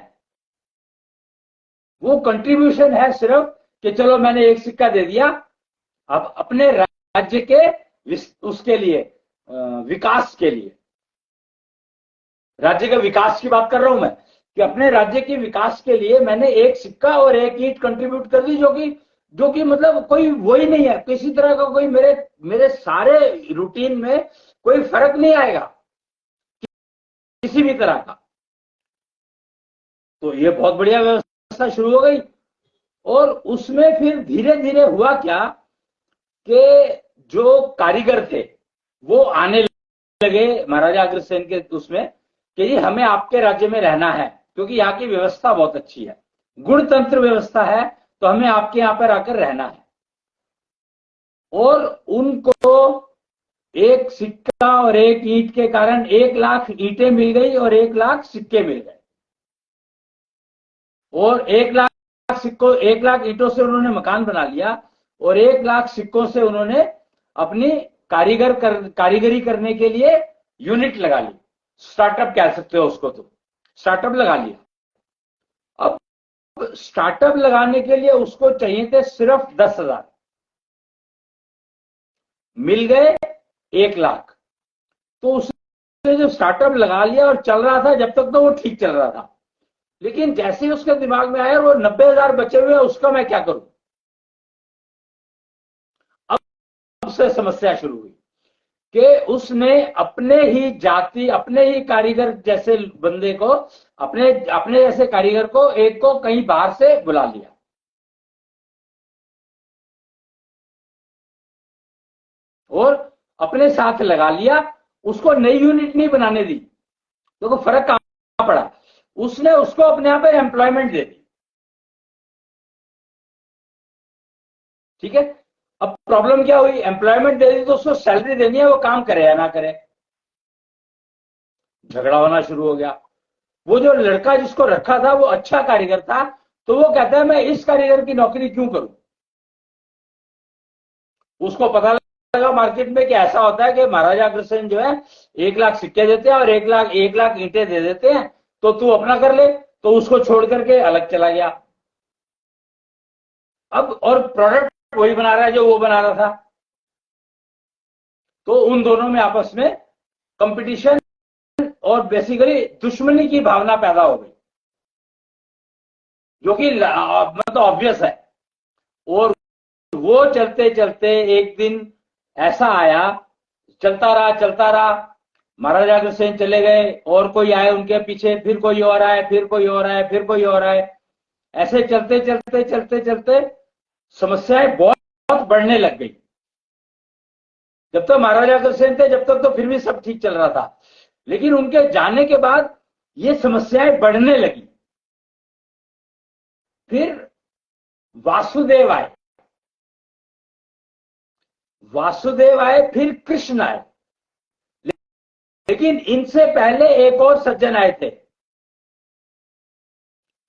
वो कंट्रीब्यूशन है सिर्फ कि चलो मैंने एक सिक्का दे दिया, अब अपने राज्य के उसके लिए विकास के लिए, राज्य के विकास की बात कर रहा हूं मैं, कि अपने राज्य के विकास के लिए मैंने एक सिक्का और एक ईंट कंट्रीब्यूट कर दी, जो कि मतलब कोई वही नहीं है, किसी तरह का कोई मेरे सारे रूटीन में कोई फर्क नहीं आएगा किसी भी तरह का। तो ये बहुत बढ़िया व्यवस्था शुरू हो गई। और उसमें फिर धीरे धीरे हुआ क्या कि जो कारीगर थे वो आने लगे महाराजा अग्रसेन के उसमें कि जी हमें आपके राज्य में रहना है क्योंकि यहाँ की व्यवस्था बहुत अच्छी है, गुणतंत्र व्यवस्था है, तो हमें आपके यहाँ पर आकर रहना है। और उनको एक सिक्का और एक ईंट के कारण 1 लाख ईंटें मिल गई और 1 लाख सिक्के मिल गए। और 1 लाख ईंटों से उन्होंने मकान बना लिया और 1 लाख सिक्कों से उन्होंने अपनी कारीगरी करने के लिए यूनिट लगा ली, स्टार्टअप कह सकते हो उसको, तो स्टार्टअप लगा लिया। अब स्टार्टअप लगाने के लिए उसको चाहिए थे सिर्फ 10,000, मिल गए 1 लाख। तो उसने जो स्टार्टअप लगा लिया और चल रहा था, जब तक तो वो ठीक चल रहा था, लेकिन जैसे ही उसके दिमाग में आया वो 90,000 बचे हुए, उसका मैं क्या करूं। अब से समस्या शुरू हुई कि उसने अपने ही जाति, अपने ही कारीगर जैसे बंदे को, अपने जैसे कारीगर को एक को कहीं बाहर से बुला लिया और अपने साथ लगा लिया। उसको नई यूनिट नहीं बनाने दी, तो फर्क कहां पड़ा, उसने उसको अपने यहां पर एम्प्लॉयमेंट दे दी। ठीक है, अब प्रॉब्लम क्या हुई, एम्प्लॉयमेंट दे दी तो उसको सैलरी देनी है, वो काम करे या ना करे। झगड़ा होना शुरू हो गया। वो जो लड़का जिसको रखा था वो अच्छा कारीगर था, तो वो कहता है मैं इस कारीगर की नौकरी क्यों करूं। उसको पता लगा मार्केट में कि ऐसा होता है कि महाराजा अग्रसेन जो है 1 लाख सिक्के देते हैं और 1 लाख ईंटें दे देते हैं, तो तू अपना कर ले। तो उसको छोड़ करके अलग चला गया। अब और प्रोडक्ट वही बना रहा है जो वो बना रहा था, तो उन दोनों में आपस में कंपटीशन और बेसिकली दुश्मनी की भावना पैदा हो गई, जो कि मतलब ऑब्वियस है। और वो चलते चलते एक दिन ऐसा आया, चलता रहा, महाराजा अग्रसेन चले गए और कोई आए उनके पीछे, फिर कोई और आए, फिर कोई और आए, फिर कोई और आए। ऐसे चलते समस्याएं बहुत बढ़ने लग गई। जब तक महाराजा अग्रसेन थे जब तक तो फिर भी सब ठीक चल रहा था, लेकिन उनके जाने के बाद ये समस्याएं बढ़ने लगी। फिर वासुदेव आए, फिर कृष्ण आए, लेकिन इनसे पहले एक और सज्जन आए थे,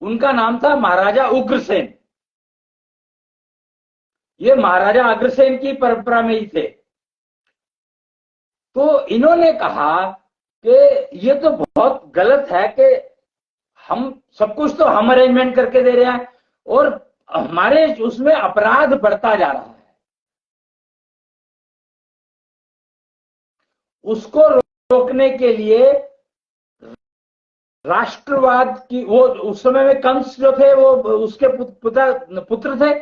उनका नाम था महाराजा उग्रसेन। ये महाराजा अग्रसेन की परंपरा में ही थे। तो इन्होंने कहा कि ये तो बहुत गलत है कि हम सब कुछ तो हम अरेंजमेंट करके दे रहे हैं और हमारे उसमें अपराध बढ़ता जा रहा है। उसको रोकने के लिए राष्ट्रवाद की, वो उस समय में कंस जो थे वो उसके पुत्र थे,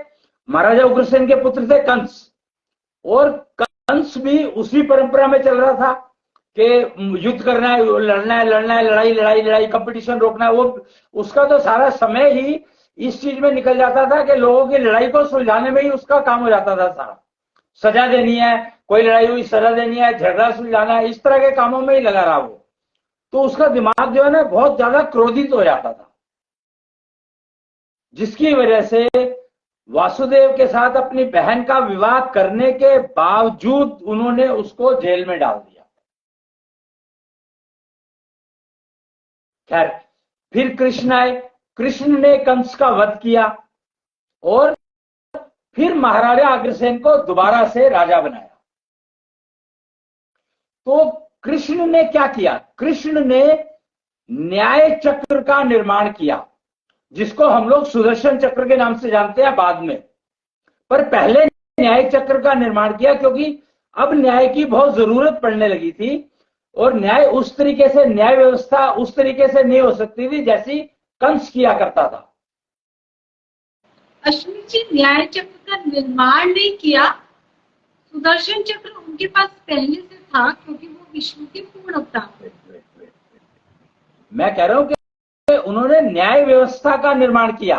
महाराजा उग्रसेन के पुत्र थे कंस, और कंस भी उसी परंपरा में चल रहा था कि युद्ध करना है, लड़ना है, लड़ाई लड़ाई लड़ाई, कंपटीशन रोकना है। वो उसका तो सारा समय ही इस चीज में निकल जाता था कि लोगों की लड़ाई को सुलझाने में ही उसका काम हो जाता था सारा। सजा देनी है, कोई लड़ाई हुई सजा देनी है, झगड़ा सुलझाना है, इस तरह के कामों में ही लगा रहा वो। तो उसका दिमाग जो है ना बहुत ज्यादा क्रोधित हो जाता था, जिसकी वजह से वासुदेव के साथ अपनी बहन का विवाह करने के बावजूद उन्होंने उसको जेल में डाल दिया। खैर, फिर कृष्ण आए, कृष्ण ने कंस का वध किया और फिर महाराजा अग्रसेन को दोबारा से राजा बनाया। तो कृष्ण ने क्या किया? कृष्ण ने न्याय चक्र का निर्माण किया, जिसको हम लोग सुदर्शन चक्र के नाम से जानते हैं बाद में। पर पहले न्याय चक्र का निर्माण किया क्योंकि अब न्याय की बहुत जरूरत पड़ने लगी थी और न्याय उस तरीके से, न्याय व्यवस्था उस तरीके से नहीं हो सकती थी जैसी कंस किया करता था। अश्विनी जी, न्याय चक्र का निर्माण नहीं किया, सुदर्शन चक्र उनके पास पहले से था क्योंकि वो विष्णु के पूर्ण अवतार। मैं कह रहा हूं कि उन्होंने न्याय व्यवस्था का निर्माण किया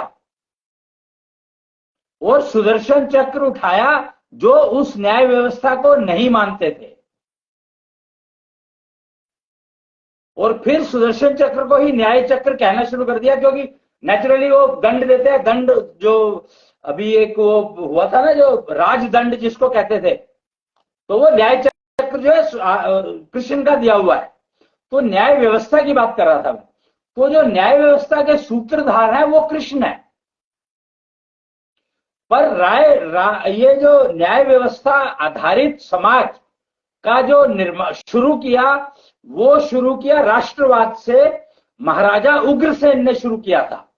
और सुदर्शन चक्र उठाया जो उस न्याय व्यवस्था को नहीं मानते थे, और फिर सुदर्शन चक्र को ही न्याय चक्र कहना शुरू कर दिया क्योंकि नेचुरली वो दंड देते हैं। दंड जो अभी एक वो हुआ था ना, जो राजदंड जिसको कहते थे, तो वो न्याय चक्र जो है कृष्ण का दिया हुआ है। तो न्याय व्यवस्था की बात कर रहा था मैं। तो जो न्याय व्यवस्था के सूत्रधार है वो कृष्ण है। पर ये जो न्याय व्यवस्था आधारित समाज का जो निर्माण शुरू किया, वो शुरू किया राष्ट्रवाद से महाराजा उग्रसेन ने शुरू किया था।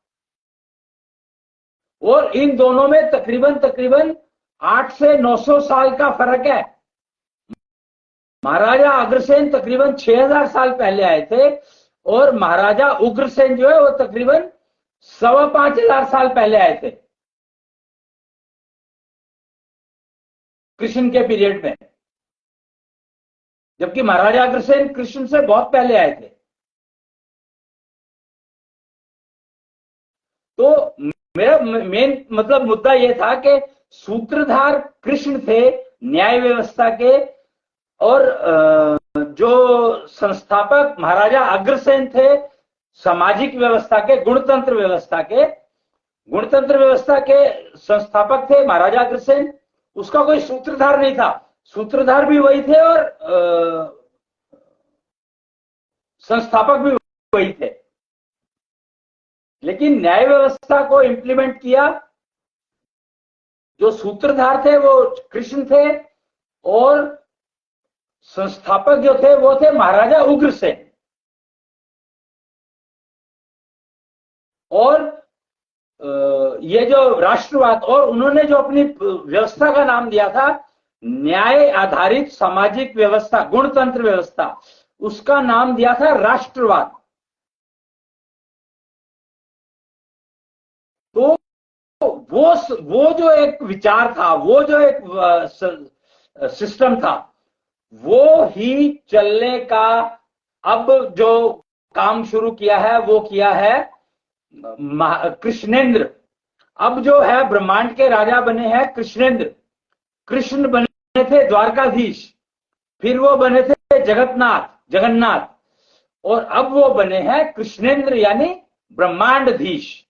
और इन दोनों में तकरीबन 8 से 900 साल का फर्क है। महाराजा अग्रसेन तकरीबन 6000 साल पहले आए थे और महाराजा उग्रसेन जो है वो तकरीबन 5500 साल पहले आए थे कृष्ण के पीरियड में, जबकि महाराजा अग्रसेन कृष्ण से बहुत पहले आए थे। तो मेरा मेन मतलब मुद्दा यह था कि सूत्रधार कृष्ण थे न्याय व्यवस्था के, और जो संस्थापक महाराजा अग्रसेन थे सामाजिक व्यवस्था के, गणतंत्र व्यवस्था के संस्थापक थे महाराजा अग्रसेन। उसका कोई सूत्रधार नहीं था, सूत्रधार भी वही थे और संस्थापक भी वही थे। लेकिन न्याय व्यवस्था को इंप्लीमेंट किया, जो सूत्रधार थे वो कृष्ण थे और संस्थापक जो थे वो थे महाराजा उग्रसेन। और ये जो राष्ट्रवाद, और उन्होंने जो अपनी व्यवस्था का नाम दिया था न्याय आधारित सामाजिक व्यवस्था, गणतंत्र व्यवस्था, उसका नाम दिया था राष्ट्रवाद। तो वो जो एक विचार था, वो जो एक सिस्टम था, वो ही चलने का अब जो काम शुरू किया है वो किया है कृष्णेंद्र। अब जो है ब्रह्मांड के राजा बने हैं कृष्णेंद्र। कृष्ण बने थे द्वारकाधीश, फिर वो बने थे जगन्नाथ, और अब वो बने हैं कृष्णेंद्र यानी ब्रह्मांडधीश।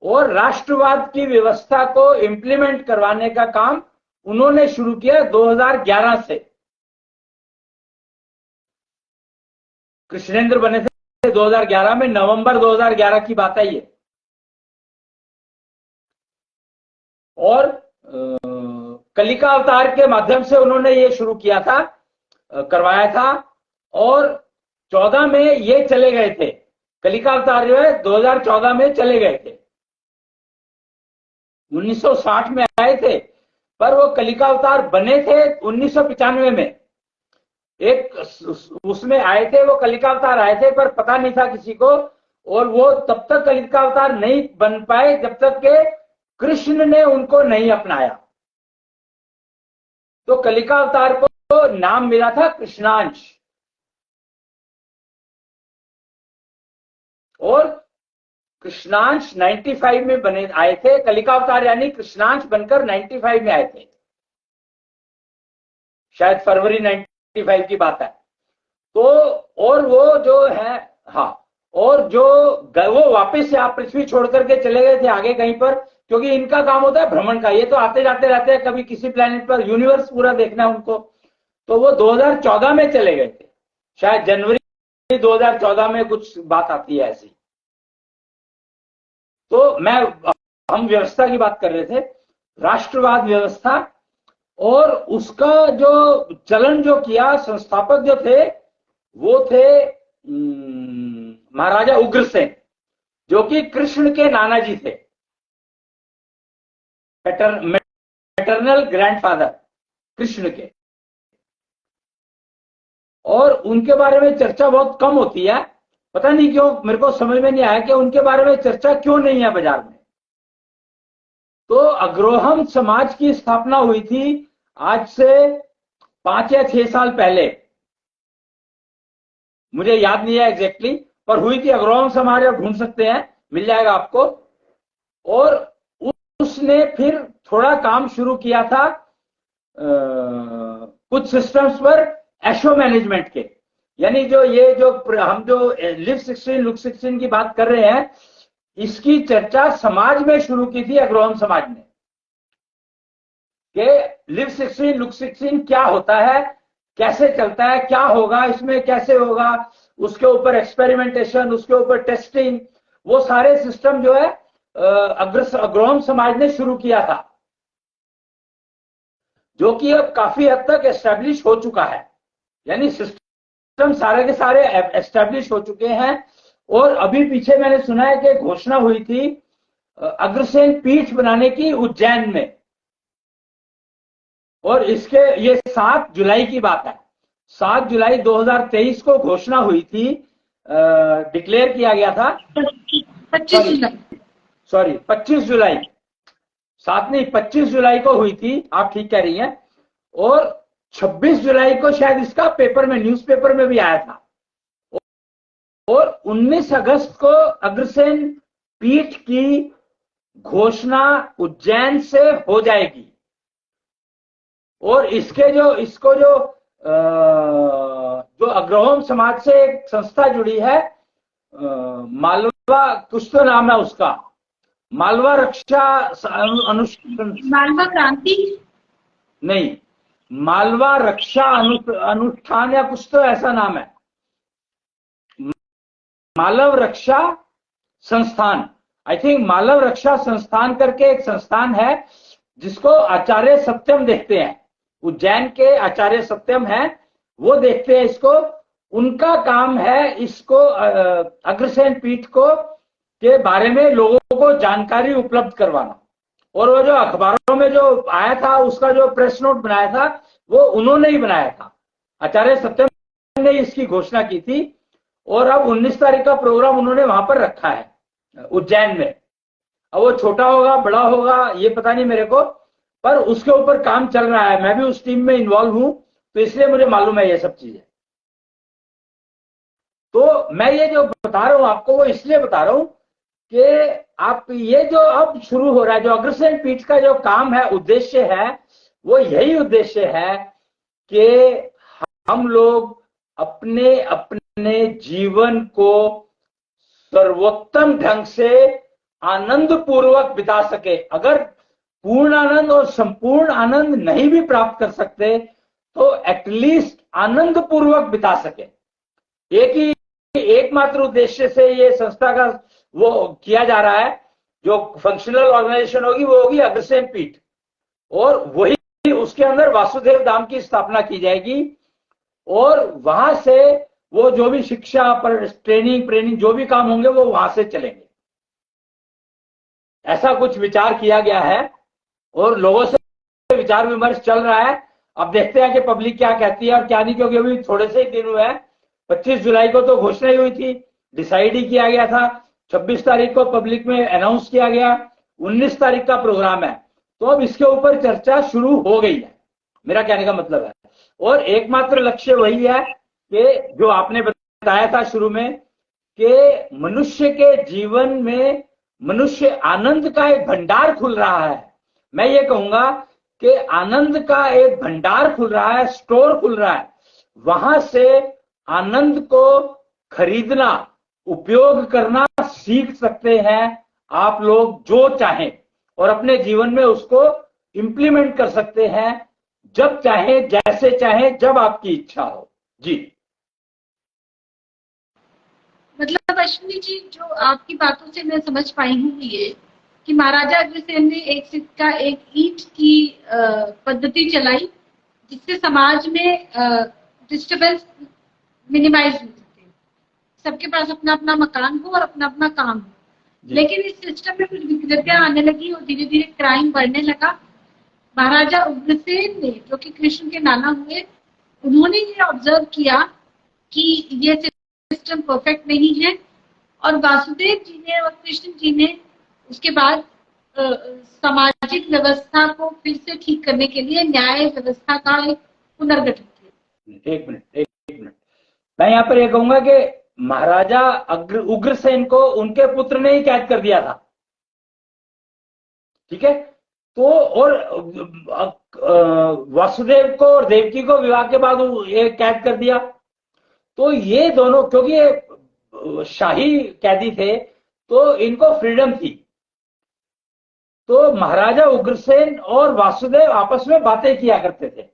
और राष्ट्रवाद की व्यवस्था को इंप्लीमेंट करवाने का काम उन्होंने शुरू किया 2011 से। कृष्णेंद्र बने थे 2011 में, नवंबर 2011 की बात है ये। और कलिका अवतार के माध्यम से उन्होंने ये शुरू किया था, करवाया था, और 14 में ये चले गए थे कलिका अवतार जो है 2014 में चले गए थे। 1960 में आए थे, पर वो कलिका अवतार बने थे 1995 में। एक उसमें आए थे, वो कलिका अवतार आए थे, पर पता नहीं था किसी को, और वो तब तक कलिका अवतार नहीं बन पाए जब तक के कृष्ण ने उनको नहीं अपनाया। तो कलिका अवतार को नाम मिला था कृष्णांश। और कृष्णांश 95 में बने आए थे। कलिका अवतार यानी कृष्णांश बनकर 95 में आए थे, शायद फरवरी 95 की बात है। तो और वो जो है, हाँ, और जो वो वापस से आप पृथ्वी छोड़ करके चले गए थे आगे कहीं पर, क्योंकि इनका काम होता है भ्रमण का। ये तो आते जाते रहते हैं, कभी किसी प्लेनेट पर, यूनिवर्स पूरा देखना है उनको। तो वो 2014 में चले गए थे, शायद जनवरी 2014 में कुछ बात आती है ऐसी। तो हम व्यवस्था की बात कर रहे थे, राष्ट्रवाद व्यवस्था, और उसका जो चलन जो किया, संस्थापक जो थे वो थे महाराजा उग्रसेन, जो कि कृष्ण के नाना जी थे, पैटर्नल ग्रैंडफादर कृष्ण के। और उनके बारे में चर्चा बहुत कम होती है, पता नहीं क्यों, मेरे को समझ में नहीं आया कि उनके बारे में चर्चा क्यों नहीं है बाजार में। तो अग्रोहम समाज की स्थापना हुई थी आज से 5 या 6 साल पहले, मुझे याद नहीं है एग्जैक्टली, पर हुई थी। अग्रोहम समाज आप ढूंढ सकते हैं, मिल जाएगा आपको। और उसने फिर थोड़ा काम शुरू किया था कुछ सिस्टम्स पर एशो मैनेजमेंट के, यानी जो ये जो हम जो लिव 16 लुक 16 की बात कर रहे हैं, इसकी चर्चा समाज में शुरू की थी अग्रोहम समाज ने, कि लिव 16 लुक 16 क्या होता है, कैसे चलता है, क्या होगा इसमें, कैसे होगा, उसके ऊपर एक्सपेरिमेंटेशन, उसके ऊपर टेस्टिंग, वो सारे सिस्टम जो है अग्रोहम समाज ने शुरू किया था, जो कि अब काफी हद तक एस्टेब्लिश हो चुका है। यानी सिस्टम सारे के सारे एस्टेब्लिश हो चुके हैं। और अभी पीछे मैंने सुना है कि घोषणा हुई थी अग्रसेन पीठ बनाने की उज्जैन में, और इसके ये 7 जुलाई की बात है। 7 जुलाई 2023 को घोषणा हुई थी, डिक्लेयर किया गया था। 25 जुलाई, सॉरी 25 जुलाई, 7 नहीं 25 जुलाई को हुई थी, आप ठीक कह रही हैं। और 26 जुलाई को शायद इसका पेपर में, न्यूज़पेपर में भी आया था। और 19 अगस्त को अग्रसेन पीठ की घोषणा उज्जैन से हो जाएगी। और इसके जो इसको जो अग्रोहम समाज से एक संस्था जुड़ी है, मालवा कुछ तो नाम है उसका, मालवा रक्षा अनुष्ठान, मालवा क्रांति नहीं, मालवा रक्षा अनुष्ठान या कुछ तो ऐसा नाम है, मालव रक्षा संस्थान, आई थिंक मालव रक्षा संस्थान करके एक संस्थान है, जिसको आचार्य सत्यम देखते हैं, उज्जैन के आचार्य सत्यम है, वो देखते हैं इसको। उनका काम है इसको अग्रसेन पीठ को के बारे में लोगों को जानकारी उपलब्ध करवाना। और वो जो अखबारों में जो आया था, उसका जो प्रेस नोट बनाया था, वो उन्होंने ही बनाया था, आचार्य सत्यम ने इसकी घोषणा की थी। और अब 19 तारीख का प्रोग्राम उन्होंने वहां पर रखा है उज्जैन में। अब वो छोटा होगा बड़ा होगा ये पता नहीं मेरे को, पर उसके ऊपर काम चल रहा है। मैं भी उस टीम में इन्वॉल्व हूं, तो इसलिए मुझे मालूम है ये सब चीजें। तो मैं ये जो बता रहा हूं आपको, वो इसलिए बता रहा हूं कि आप ये जो अब शुरू हो रहा है, जो अग्रसेन पीठ का जो काम है, उद्देश्य है, वो यही उद्देश्य है कि हम लोग अपने अपने जीवन को सर्वोत्तम ढंग से आनंद पूर्वक बिता सके। अगर पूर्ण आनंद और संपूर्ण आनंद नहीं भी प्राप्त कर सकते, तो एटलीस्ट आनंद पूर्वक बिता सके। एकमात्र उद्देश्य से ये संस्था का वो किया जा रहा है। जो फंक्शनल ऑर्गेनाइजेशन होगी वो होगी अग्रसेन पीठ, और वही उसके अंदर वासुदेव धाम की स्थापना की जाएगी। और वहां से वो जो भी शिक्षा पर ट्रेनिंग जो भी काम होंगे वो वहां से चलेंगे। ऐसा कुछ विचार किया गया है और लोगों से विचार विमर्श चल रहा है। अब देखते हैं कि पब्लिक क्या कहती है और क्या नहीं, क्योंकि अभी थोड़े से ही दिन हुए हैं। 25 जुलाई को तो घोषणा ही हुई थी, डिसाइड ही किया गया था। 26 तारीख को पब्लिक में अनाउंस किया गया, 19 तारीख का प्रोग्राम है। तो अब इसके ऊपर चर्चा शुरू हो गई है, मेरा कहने का मतलब है। और एकमात्र लक्ष्य वही है कि जो आपने बताया था शुरू में कि मनुष्य के जीवन में मनुष्य आनंद का एक भंडार खुल रहा है। मैं ये कहूंगा कि आनंद का एक भंडार खुल रहा है, स्टोर खुल रहा है। वहां से आनंद को खरीदना, उपयोग करना सीख सकते हैं आप लोग जो चाहें, और अपने जीवन में उसको इंप्लीमेंट कर सकते हैं जब चाहें, जैसे चाहें, जब आपकी इच्छा हो। जी, मतलब अश्विनी जी, जो आपकी बातों से मैं समझ पाई हूँ ये कि महाराजा अग्रसेन ने एक सिक्का एक ईंट की पद्धति चलाई जिससे समाज में डिस्टर्बेंस मिनिमाइज हो सके, सबके पास अपना अपना मकान हो और अपना अपना काम हो। लेकिन इस सिस्टम में कुछ विकृतियां आने लगी और धीरे धीरे क्राइम बढ़ने लगा। महाराजा उग्रसेन ने, जो कि कृष्ण के नाना हुए, उन्होंने ये ऑब्जर्व किया कि ये सिस्टम परफेक्ट नहीं है, और वासुदेव जी ने और कृष्ण जी ने उसके बाद सामाजिक व्यवस्था को फिर से ठीक करने के लिए न्याय व्यवस्था का एक पुनर्गठन किया। एक मिनट, मैं यहाँ पर यह कहूंगा कि महाराजा उग्रसेन को उनके पुत्र ने ही कैद कर दिया था, ठीक है। तो और वासुदेव को और देवकी को विवाह के बाद ये कैद कर दिया। तो ये दोनों, क्योंकि ये शाही कैदी थे तो इनको फ्रीडम थी, तो महाराजा उग्रसेन और वासुदेव आपस में बातें किया करते थे,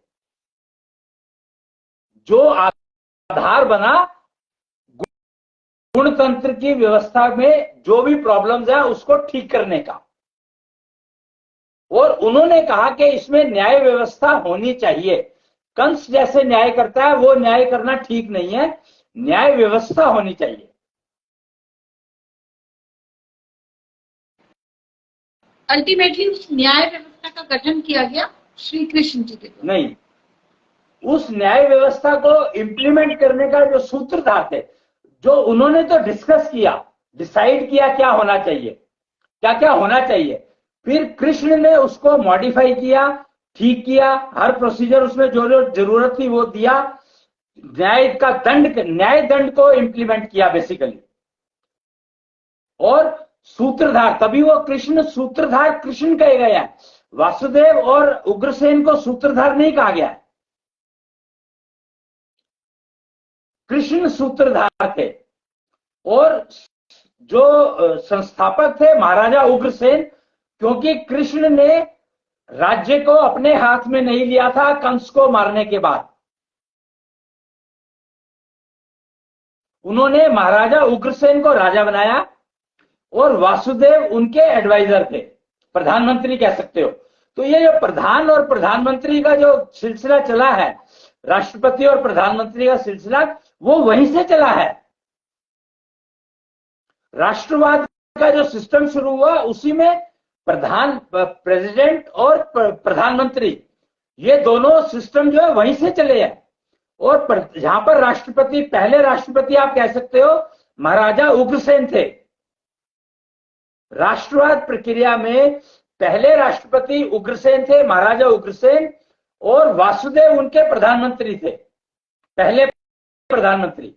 जो आधार बना गुणतंत्र की व्यवस्था में जो भी प्रॉब्लम्स है उसको ठीक करने का। और उन्होंने कहा कि इसमें न्याय व्यवस्था होनी चाहिए। कंस जैसे न्याय करता है वो न्याय करना ठीक नहीं है, न्याय व्यवस्था होनी चाहिए। अल्टीमेटली उस न्याय व्यवस्था का गठन किया गया श्री कृष्ण जी के द्वारा। नहीं, उस न्याय व्यवस्था को इंप्लीमेंट करने का जो सूत्रधार थे, जो उन्होंने तो डिस्कस किया, डिसाइड किया क्या होना चाहिए, क्या क्या होना चाहिए, फिर कृष्ण ने उसको मॉडिफाई किया, ठीक किया, हर प्रोसीजर उसमें जो जो जरूरत थी वो दिया, न्याय दंड को इंप्लीमेंट किया बेसिकली। और सूत्रधार, तभी वो कृष्ण सूत्रधार कृष्ण कहे गए हैं, वासुदेव और उग्रसेन को सूत्रधार नहीं कहा गया है। कृष्ण सूत्रधार थे और जो संस्थापक थे महाराजा उग्रसेन, क्योंकि कृष्ण ने राज्य को अपने हाथ में नहीं लिया था कंस को मारने के बाद। उन्होंने महाराजा उग्रसेन को राजा बनाया और वासुदेव उनके एडवाइजर थे, प्रधानमंत्री कह सकते हो। तो ये जो प्रधान और प्रधानमंत्री का जो सिलसिला चला है, राष्ट्रपति और प्रधानमंत्री का सिलसिला, वो वहीं से चला है। राष्ट्रवाद का जो सिस्टम शुरू हुआ उसी में प्रेसिडेंट और प्रधानमंत्री, ये दोनों सिस्टम जो है वहीं से चले हैं। और जहां पर राष्ट्रपति, पहले राष्ट्रपति आप कह सकते हो महाराजा उग्रसेन थे। राष्ट्रवाद प्रक्रिया में पहले राष्ट्रपति उग्रसेन थे, महाराजा उग्रसेन, और वासुदेव उनके प्रधानमंत्री थे, पहले प्रधानमंत्री।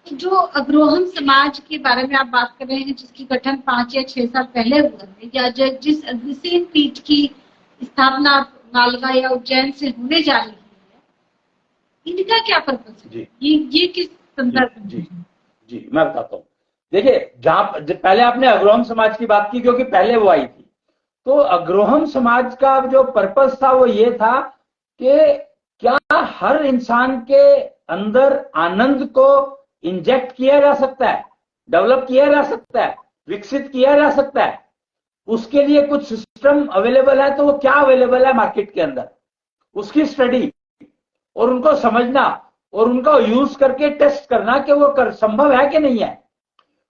जो अग्रोहम समाज के बारे में आप बात कर रहे हैं, जिसकी गठन 5 या 6 साल पहले हुआ है, या जिस अग्रसेन पीठ की स्थापना मालवा या उज्जैन से होने जा रही है, इनका क्या पर्पस है? ये किस संदर्भ में? जी मैं बताता हूँ। देखिए, जहां पहले आपने अग्रोहम समाज की बात की क्योंकि पहले वो आई थी, तो अग्रोहम समाज का जो पर्पस था वो ये था कि क्या हर इंसान के अंदर आनंद को इंजेक्ट किया जा सकता है, डेवलप किया जा सकता है, विकसित किया जा सकता है। उसके लिए कुछ सिस्टम अवेलेबल है, तो वो क्या अवेलेबल है मार्केट के अंदर, उसकी स्टडी और उनको समझना और उनका यूज करके टेस्ट करना कि वो संभव है कि नहीं है।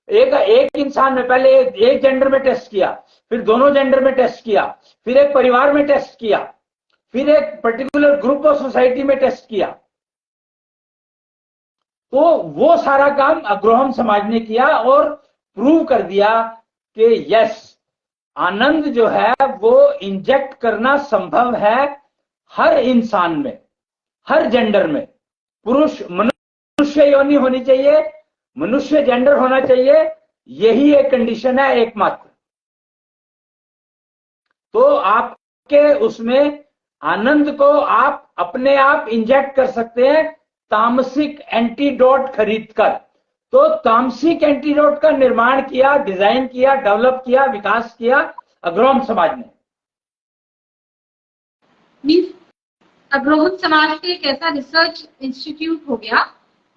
एक इंसान में पहले एक जेंडर में टेस्ट किया, फिर दोनों जेंडर में टेस्ट किया, फिर एक परिवार में टेस्ट किया, फिर एक पर्टिकुलर ग्रुप ऑफ सोसाइटी में टेस्ट किया। तो वो सारा काम अग्रहम समाज ने किया और प्रूव कर दिया कि यस, आनंद जो है वो इंजेक्ट करना संभव है हर इंसान में, हर जेंडर में। पुरुष मनुष्य योनि होनी चाहिए, मनुष्य जेंडर होना चाहिए, यही एक कंडीशन है एकमात्र। तो आपके उसमें आनंद को आप अपने आप इंजेक्ट कर सकते हैं तामसिक एंटीडोट खरीदकर। तो तामसिक एंटीडोट का निर्माण किया, डिजाइन किया, डेवलप किया, विकास किया अग्रहम समाज ने। अग्रहम समाज के एक ऐसा रिसर्च इंस्टीट्यूट हो गया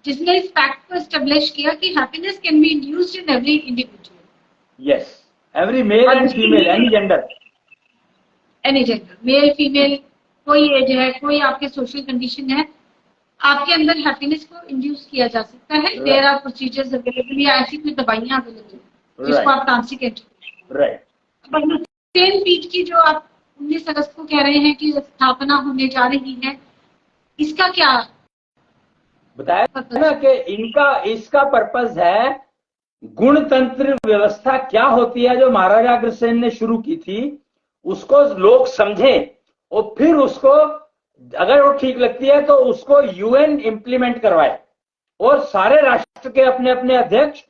जिसने इस फैक्ट को एस्टेब्लिश किया कि happiness can be induced in every individual. Yes, every male and female, any gender, male female, कोई एज है, कोई आपके सोशल कंडीशन है, आपके अंदर हैप्पीनेस को इंड्यूस किया जा सकता है। देयर आर प्रोसीजर्स अवेलेबल, या ऐसी कोई दवाइयां अवेलेबल जिसको आप तामसिक एंटीडोट। राइट। सेम पीठ की जो आप 19 अगस्त को कह रहे हैं कि स्थापना होने जा रही है, इसका क्या बताया ना कि इसका पर्पस है गुणतंत्र व्यवस्था क्या होती है जो महाराजा अग्रसेन ने शुरू की थी, उसको लोग समझें और फिर उसको अगर वो ठीक लगती है तो उसको यूएन इंप्लीमेंट करवाए और सारे राष्ट्र के अपने अपने अध्यक्ष,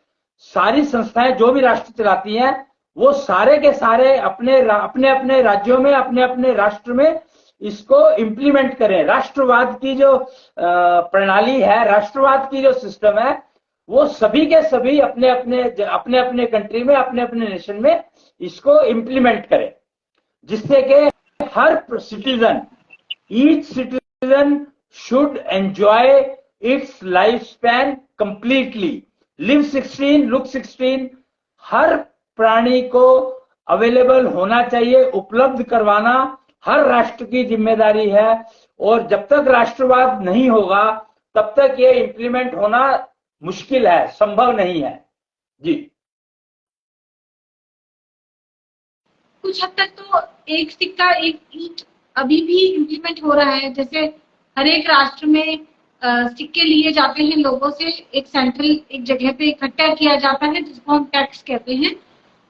सारी संस्थाएं जो भी राष्ट्र चलाती हैं, वो सारे के सारे अपने अपने राज्यों में, अपने अपने राष्ट्र में इसको इंप्लीमेंट करें। राष्ट्रवाद की जो प्रणाली है, राष्ट्रवाद की जो सिस्टम है, वो सभी के सभी अपने अपने कंट्री में, अपने अपने नेशन में इसको इंप्लीमेंट करें, जिससे कि हर citizen, each citizen should enjoy its life span completely, live 16, look 16। हर प्राणी को अवेलेबल होना चाहिए, उपलब्ध करवाना हर राष्ट्र की जिम्मेदारी है। और जब तक राष्ट्रवाद नहीं होगा तब तक ये इंप्लीमेंट होना मुश्किल है, संभव नहीं है। जी, कुछ हद तक तो एक सिक्का एक ईंट अभी भी इम्प्लीमेंट हो रहा है। जैसे हर एक राष्ट्र में सिक्के लिए जाते हैं लोगों से, एक सेंट्रल एक जगह पे इकट्ठा किया जाता है जिसको हम टैक्स कहते हैं,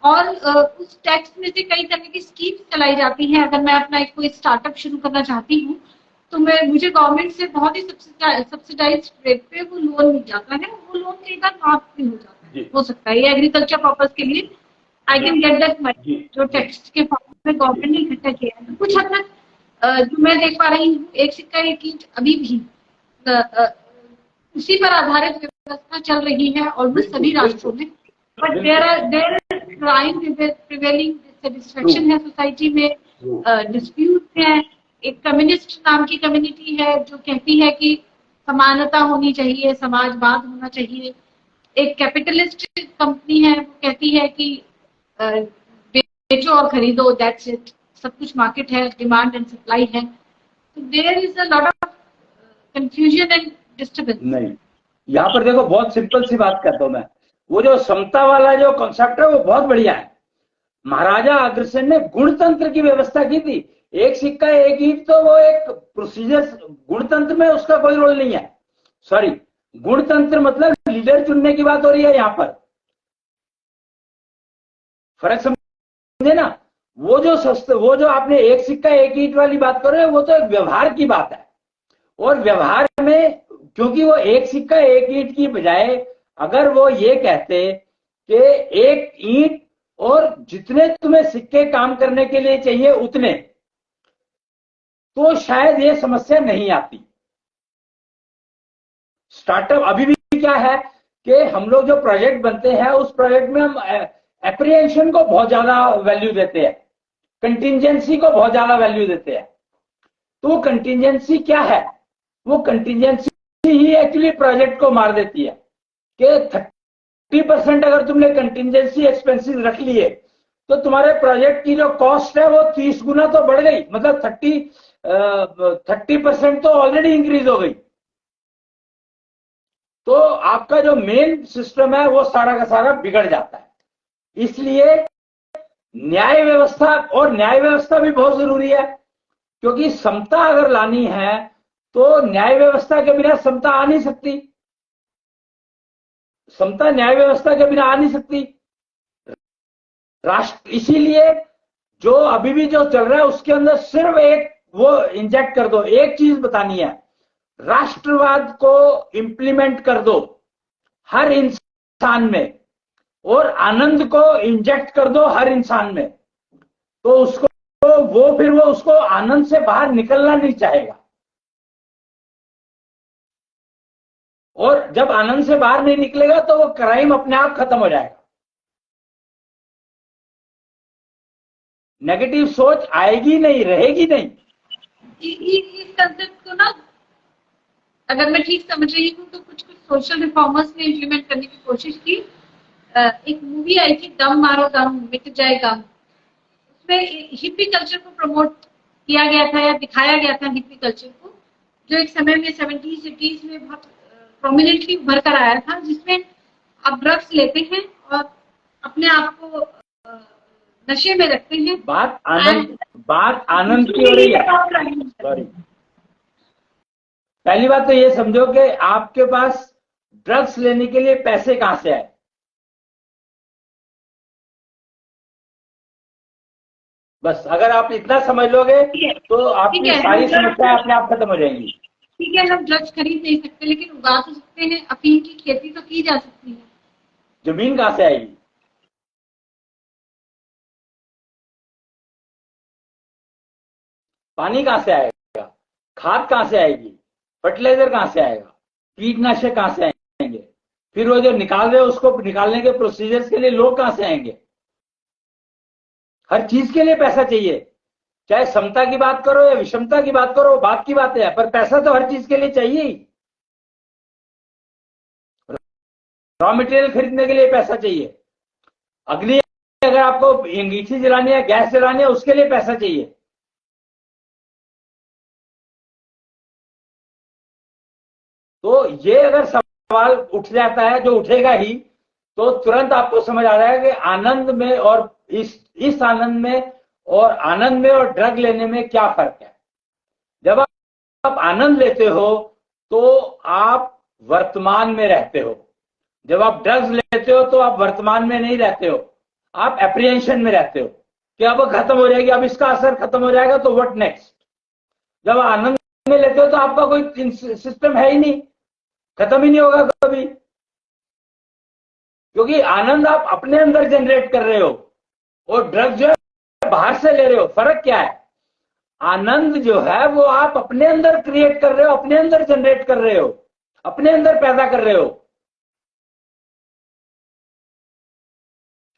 और उस टैक्स में से कई तरह की स्कीम चलाई जाती हैं। अगर मैं अपना एक कोई स्टार्टअप शुरू करना चाहती हूँ तो मुझे गवर्नमेंट से बहुत ही सब्सिडाइज्ड रेट पे वो लोन मिल जाता है। वो लोन कई बार माफ भी हो जाता है, हो सकता है ये एग्रीकल्चर पर्पज के लिए I can get that money जो टैक्स के फॉर्म में गवर्नमेंट ने इकट्ठा किया है। कुछ हद तक जो मैं देख पा रही हूँ, एक सिक्का एक ईंट अभी भी उसी पर आधारित व्यवस्था चल रही है ऑलमोस्ट सभी राष्ट्रों में। But there crime prevailing, dissatisfaction है सोसाइटी में, डिस्प्यूट है। एक कम्युनिस्ट नाम की कम्युनिटी है जो कहती है कि समानता होनी चाहिए, समाजवाद होना चाहिए। एक कैपिटलिस्ट कंपनी है, वो कहती है कि बेचो और खरीदो, दैट्स इट, सब कुछ मार्केट है, डिमांड एंड सप्लाई है। तो there is a lot of confusion and disturbance. नहीं, यहाँ पर देखो बहुत सिंपल सी बात करता हूं मैं, वो जो समता वाला जो कॉन्सेप्ट है वो बहुत बढ़िया है। महाराजा अग्रसेन ने गुणतंत्र की व्यवस्था की थी। एक सिक्का एक ईंट तो वो एक प्रोसीजर, गुणतंत्र में उसका कोई रोल नहीं है। सॉरी, गुणतंत्र मतलब लीडर चुनने की बात हो रही है यहाँ पर, फर्क समझे ना। वो जो आपने एक सिक्का एक ईंट वाली बात कर रहे हो, वो तो एक व्यवहार की बात है। और व्यवहार में क्योंकि वो एक सिक्का एक ईंट की बजाय अगर वो ये कहते कि एक ईंट और जितने तुम्हें सिक्के काम करने के लिए चाहिए उतने, तो शायद ये समस्या नहीं आती। स्टार्टअप अभी भी क्या है कि हम लोग जो प्रोजेक्ट बनते हैं उस प्रोजेक्ट में हम एप्रिहेंशन को बहुत ज्यादा वैल्यू देते हैं, कंटिजेंसी को बहुत ज्यादा वैल्यू देते हैं। तो कंटिजेंसी क्या है? वो कंटिजेंसी ही एक्चुअली प्रोजेक्ट को मार देती है कि 30% अगर तुमने कंटिजेंसी एक्सपेंसेस रख लिए तो तुम्हारे प्रोजेक्ट की जो कॉस्ट है वो 30 गुना तो बढ़ गई, मतलब 30% तो ऑलरेडी इंक्रीज हो गई। तो आपका जो मेन सिस्टम है वो सारा का सारा बिगड़ जाता है। इसलिए न्याय व्यवस्था, और न्याय व्यवस्था भी बहुत जरूरी है, क्योंकि समता अगर लानी है तो न्याय व्यवस्था के बिना समता आ नहीं सकती, समता न्याय व्यवस्था के बिना आ नहीं सकती। राष्ट्र, इसीलिए जो अभी भी जो चल रहा है उसके अंदर सिर्फ एक वो इंजेक्ट कर दो, एक चीज बतानी है, राष्ट्रवाद को इंप्लीमेंट कर दो हर इंसान में, और आनंद को इंजेक्ट कर दो हर इंसान में, तो उसको फिर वो उसको आनंद से बाहर निकलना नहीं चाहेगा। और जब आनंद से बाहर नहीं निकलेगा तो वो क्राइम अपने आप खत्म हो जाएगा। नेगेटिव सोच आएगी नहीं, रहेगी नहीं। इस कंसेप्ट को ना अगर मैं ठीक समझ रही हूँ तो कुछ सोशल रिफॉर्मर्स ने इम्प्लीमेंट करने की कोशिश की। एक मूवी आई थी दम मारो दम मिट जाएगा, उसमें हिप्पी कल्चर को प्रमोट किया गया था या दिखाया गया था, हिप्पी कल्चर को, जो एक समय में 70s 80s में बहुत प्रोमिनेंटली उभर कर आया था, जिसमें आप ड्रग्स लेते हैं और अपने आप को नशे में रखते हैं। बात आनंद की हो रही है। सॉरी, पहली बात तो ये समझो कि आपके पास ड्रग्स लेने के लिए पैसे कहां से आए। बस अगर आप इतना समझ लोगे तो आपकी सारी समस्याएं अपने आप खत्म हो जाएंगी। ठीक है, हम ड्रग्स खरीद नहीं सकते लेकिन उगा तो सकते हैं, अफीम की खेती तो की जा सकती है। जमीन कहां से आएगी? पानी कहां से आएगा? खाद कहां से आएगी? फर्टिलाइजर कहां से आएगा? कीटनाशक कहां से आएंगे? फिर वो जो निकाल रहे हो उसको निकालने के प्रोसीजर्स के लिए लोग कहां से आएंगे? हर चीज के लिए पैसा चाहिए, चाहे समता की बात करो या विषमता की बात करो, बात की बात है, पर पैसा तो हर चीज के लिए चाहिए ही। रॉ मटेरियल खरीदने के लिए पैसा चाहिए, अग्नि अगर आपको अंगीठी जलानी है, गैस जलानी है, उसके लिए पैसा चाहिए। तो ये अगर सवाल उठ जाता है, जो उठेगा ही, तो तुरंत आपको समझ आ जाएगा कि आनंद में और इस आनंद में और ड्रग लेने में क्या फर्क है। जब आप आनंद लेते हो तो आप वर्तमान में रहते हो, जब आप ड्रग्स लेते हो तो आप वर्तमान में नहीं रहते हो, आप एप्रिहेंशन में रहते हो कि अब खत्म हो जाएगी, अब इसका असर खत्म हो जाएगा तो व्हाट नेक्स्ट। जब आनंद में लेते हो तो आपका कोई सिस्टम है ही नहीं, खत्म ही नहीं होगा कभी, क्योंकि आनंद आप अपने अंदर जनरेट कर रहे हो और ड्रग जो है बाहर से ले रहे हो। फर्क क्या है? आनंद जो है वो आप अपने अंदर क्रिएट कर रहे हो, अपने अंदर जनरेट कर रहे हो, अपने अंदर पैदा कर रहे हो।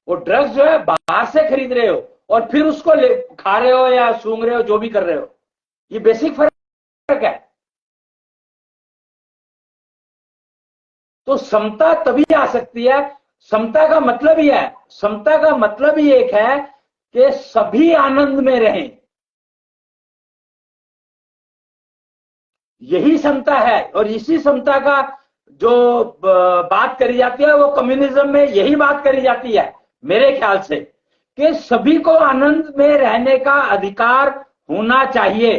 वो ड्रग्स जो है बाहर से खरीद रहे हो और फिर उसको खा रहे हो या सूंघ रहे हो, जो भी कर रहे हो। ये बेसिक फर्क है। तो समता तभी आ सकती है, समता का मतलब ही है, समता का मतलब ही एक है कि सभी आनंद में रहें, यही समता है। और इसी समता का जो बात करी जाती है वो कम्युनिज्म में यही बात करी जाती है मेरे ख्याल से, कि सभी को आनंद में रहने का अधिकार होना चाहिए,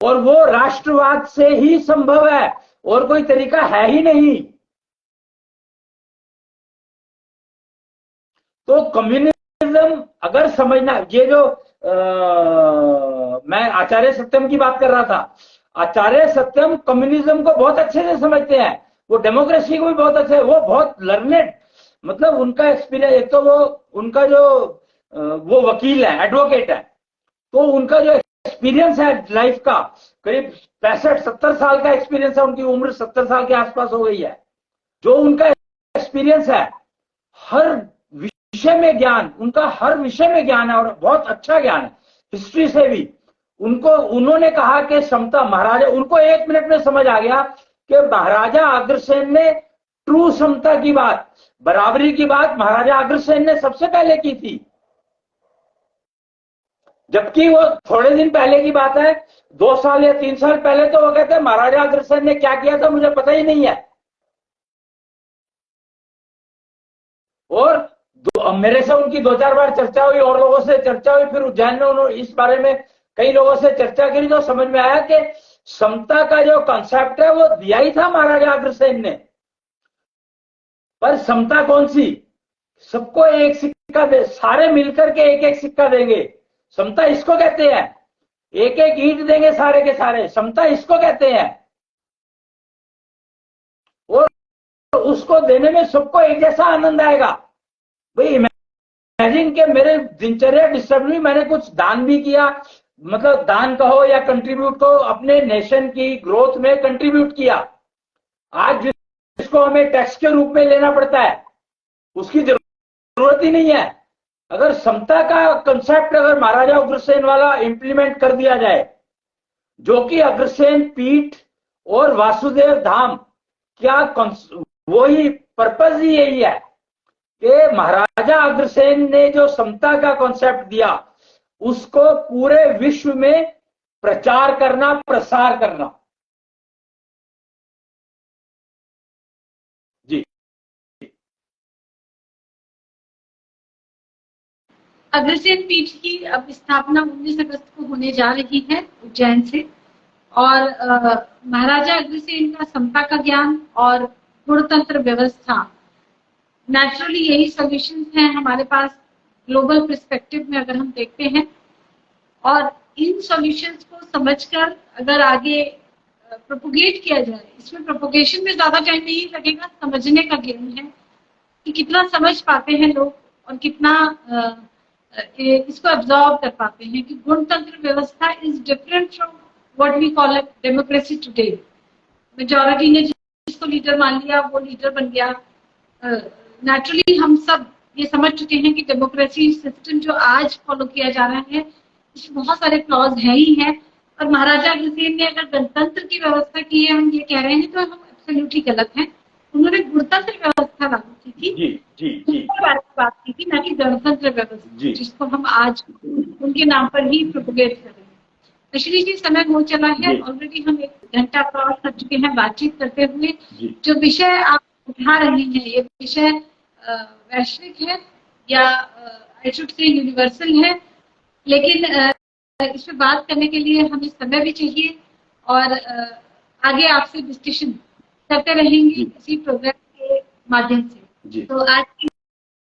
और वो राष्ट्रवाद से ही संभव है, और कोई तरीका है ही नहीं। तो कम्युनिज्म अगर समझना, ये जो मैं आचार्य सत्यम की बात कर रहा था, आचार्य सत्यम कम्युनिज्म को बहुत अच्छे से समझते हैं, वो डेमोक्रेसी को भी बहुत अच्छे, वो बहुत लर्नेड, मतलब उनका एक्सपीरियंस, एक तो वो उनका जो वो वकील है, एडवोकेट है, तो उनका जो एक्सपीरियंस है लाइफ का, करीब 65-70 साल का एक्सपीरियंस है, उनकी उम्र 70 साल के आसपास हो गई है। जो उनका एक्सपीरियंस है, हर विषय में ज्ञान, उनका हर विषय में ज्ञान है और बहुत अच्छा ज्ञान है, हिस्ट्री से भी। उन्होंने कहा कि समता, महाराजा, उनको 1 मिनट में समझ आ गया कि महाराजा अग्रसेन ने ट्रू समता की बात, बराबरी की बात महाराजा अग्रसेन ने सबसे पहले की थी। जबकि वो थोड़े दिन पहले की बात है, 2 साल या 3 साल पहले तो वो कहते हैं महाराजा अग्रसेन ने क्या किया था मुझे पता ही नहीं है। और मेरे से उनकी 2-4 बार चर्चा हुई और लोगों से चर्चा हुई, फिर उज्जैन में उन्होंने इस बारे में कई लोगों से चर्चा करी, तो समझ में आया कि समता का जो कॉन्सेप्ट है वो दिया ही था महाराजा अग्रसेन ने। पर समता कौन सी? सबको एक सिक्का दे, सारे मिलकर के एक एक सिक्का देंगे, समता इसको कहते हैं। एक एक ईंट देंगे सारे के सारे, समता इसको कहते हैं। और उसको देने में सबको एक जैसा आनंद आएगा। भाई इमेजिन के मेरे दिनचर्या डिस्टर्ब हुई, मैंने कुछ दान भी किया, मतलब दान कहो या कंट्रीब्यूट कहो, अपने नेशन की ग्रोथ में कंट्रीब्यूट किया। आज जिसको हमें टैक्स के रूप में लेना पड़ता है उसकी जरूरत ही नहीं है। अगर समता का कंसेप्ट अगर महाराजा अग्रसेन वाला इंप्लीमेंट कर दिया जाए, जो कि अग्रसेन पीठ और वासुदेव धाम, क्या वही पर्पज ही यही है कि महाराजा अग्रसेन ने जो समता का कॉन्सेप्ट दिया उसको पूरे विश्व में प्रचार करना, प्रसार करना। जी। अग्रसेन पीठ की अब स्थापना 19 अगस्त को होने जा रही है उज्जैन से, और महाराजा अग्रसेन का समता का ज्ञान और गुणतंत्र व्यवस्था, नेचुरली यही सॉल्यूशंस हैं हमारे पास ग्लोबल पर्सपेक्टिव में अगर हम देखते हैं। और इन सॉल्यूशंस को समझकर अगर आगे प्रोपोगेट किया जाए, इसमें प्रोपोगेशन में ज्यादा टाइम नहीं लगेगा, समझने का गेम है कि कितना समझ पाते हैं लोग और कितना इसको अब्जॉर्व कर पाते हैं कि गणतंत्र व्यवस्था is different from what we call it democracy today. Majority ने जिसको लीडर मान लिया वो लीडर बन गया। नेचुरली हम सब ये समझ चुके हैं कि डेमोक्रेसी सिस्टम जो आज फॉलो किया जा रहा है इसमें बहुत सारे फ्लॉज है ही है। और महाराजा अग्रसेन ने अगर गणतंत्र की व्यवस्था की है, हम ये कह रहे हैं, तो हम एब्सोल्युटली गलत हैं। उन्होंने गणतंत्र व्यवस्था लागू की थी, उसके बारे में बात की थी, ना कि गणतंत्र व्यवस्था, जिसको हम आज उनके नाम पर ही प्रोपोगेट कर रहे हैं। अश्विनी जी, समय हो चला है, ऑलरेडी हम 1 घंटा क्रॉस कर चुके हैं बातचीत करते हुए। जो विषय आप उठा रहे हैं ये विषय वैश्विक है या आई शुड से यूनिवर्सल है, लेकिन इस पर बात करने के लिए हमें समय भी चाहिए और आगे आपसे डिस्कशन करते रहेंगे इसी प्रोग्राम के माध्यम से। तो आज के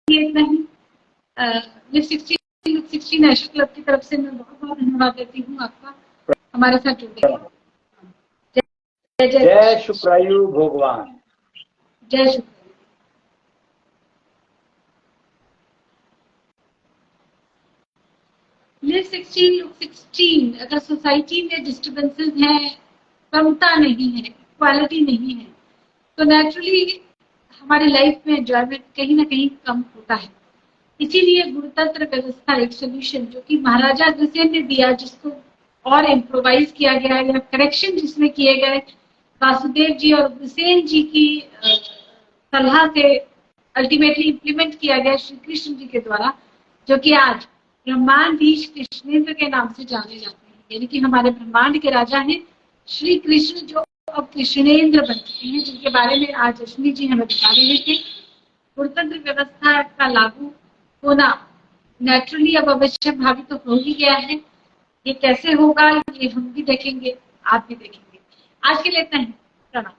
लिए इतना ही। लिव 16 नेशनल क्लब की तरफ से मैं बहुत बहुत धन्यवाद देती हूँ आपका हमारे साथ जुड़ने के लिए। जय शुक्रायु भगवान। जय शुक्रायु। लिव 16 लुक 16, अगर सोसाइटी में डिस्टर्बेंसेस हैं, समता नहीं है, इक्वालिटी नहीं है, तो नेचुरली हमारी लाइफ में एंजॉयमेंट कहीं ना कहीं कम होता है। इसीलिए गणतंत्र व्यवस्था एक सोल्यूशन जो कि महाराजा अग्रसेन ने दिया, जिसको और इम्प्रोवाइज किया गया या करेक्शन जिसमें किए गए वासुदेव जी और अग्रसेन जी की सलाह से अल्टीमेटली इम्प्लीमेंट किया गया श्री कृष्ण जी के द्वारा, जो कि आज ब्रह्मांडीश कृष्णेंद्र के नाम से जाने जाते हैं। यानी कि हमारे ब्रह्मांड के राजा हैं श्री कृष्ण, जो अब कृष्णेंद्र बन चुके हैं, जिनके बारे में आज अश्विनी जी हमें बता रहे थे। गणतंत्र व्यवस्था का लागू होना नेचुरली अब अवश्य भावी तो हो ही गया है। ये कैसे होगा ये हम भी देखेंगे, आप भी देखेंगे। आज के लिए इतना ही। प्रणाम।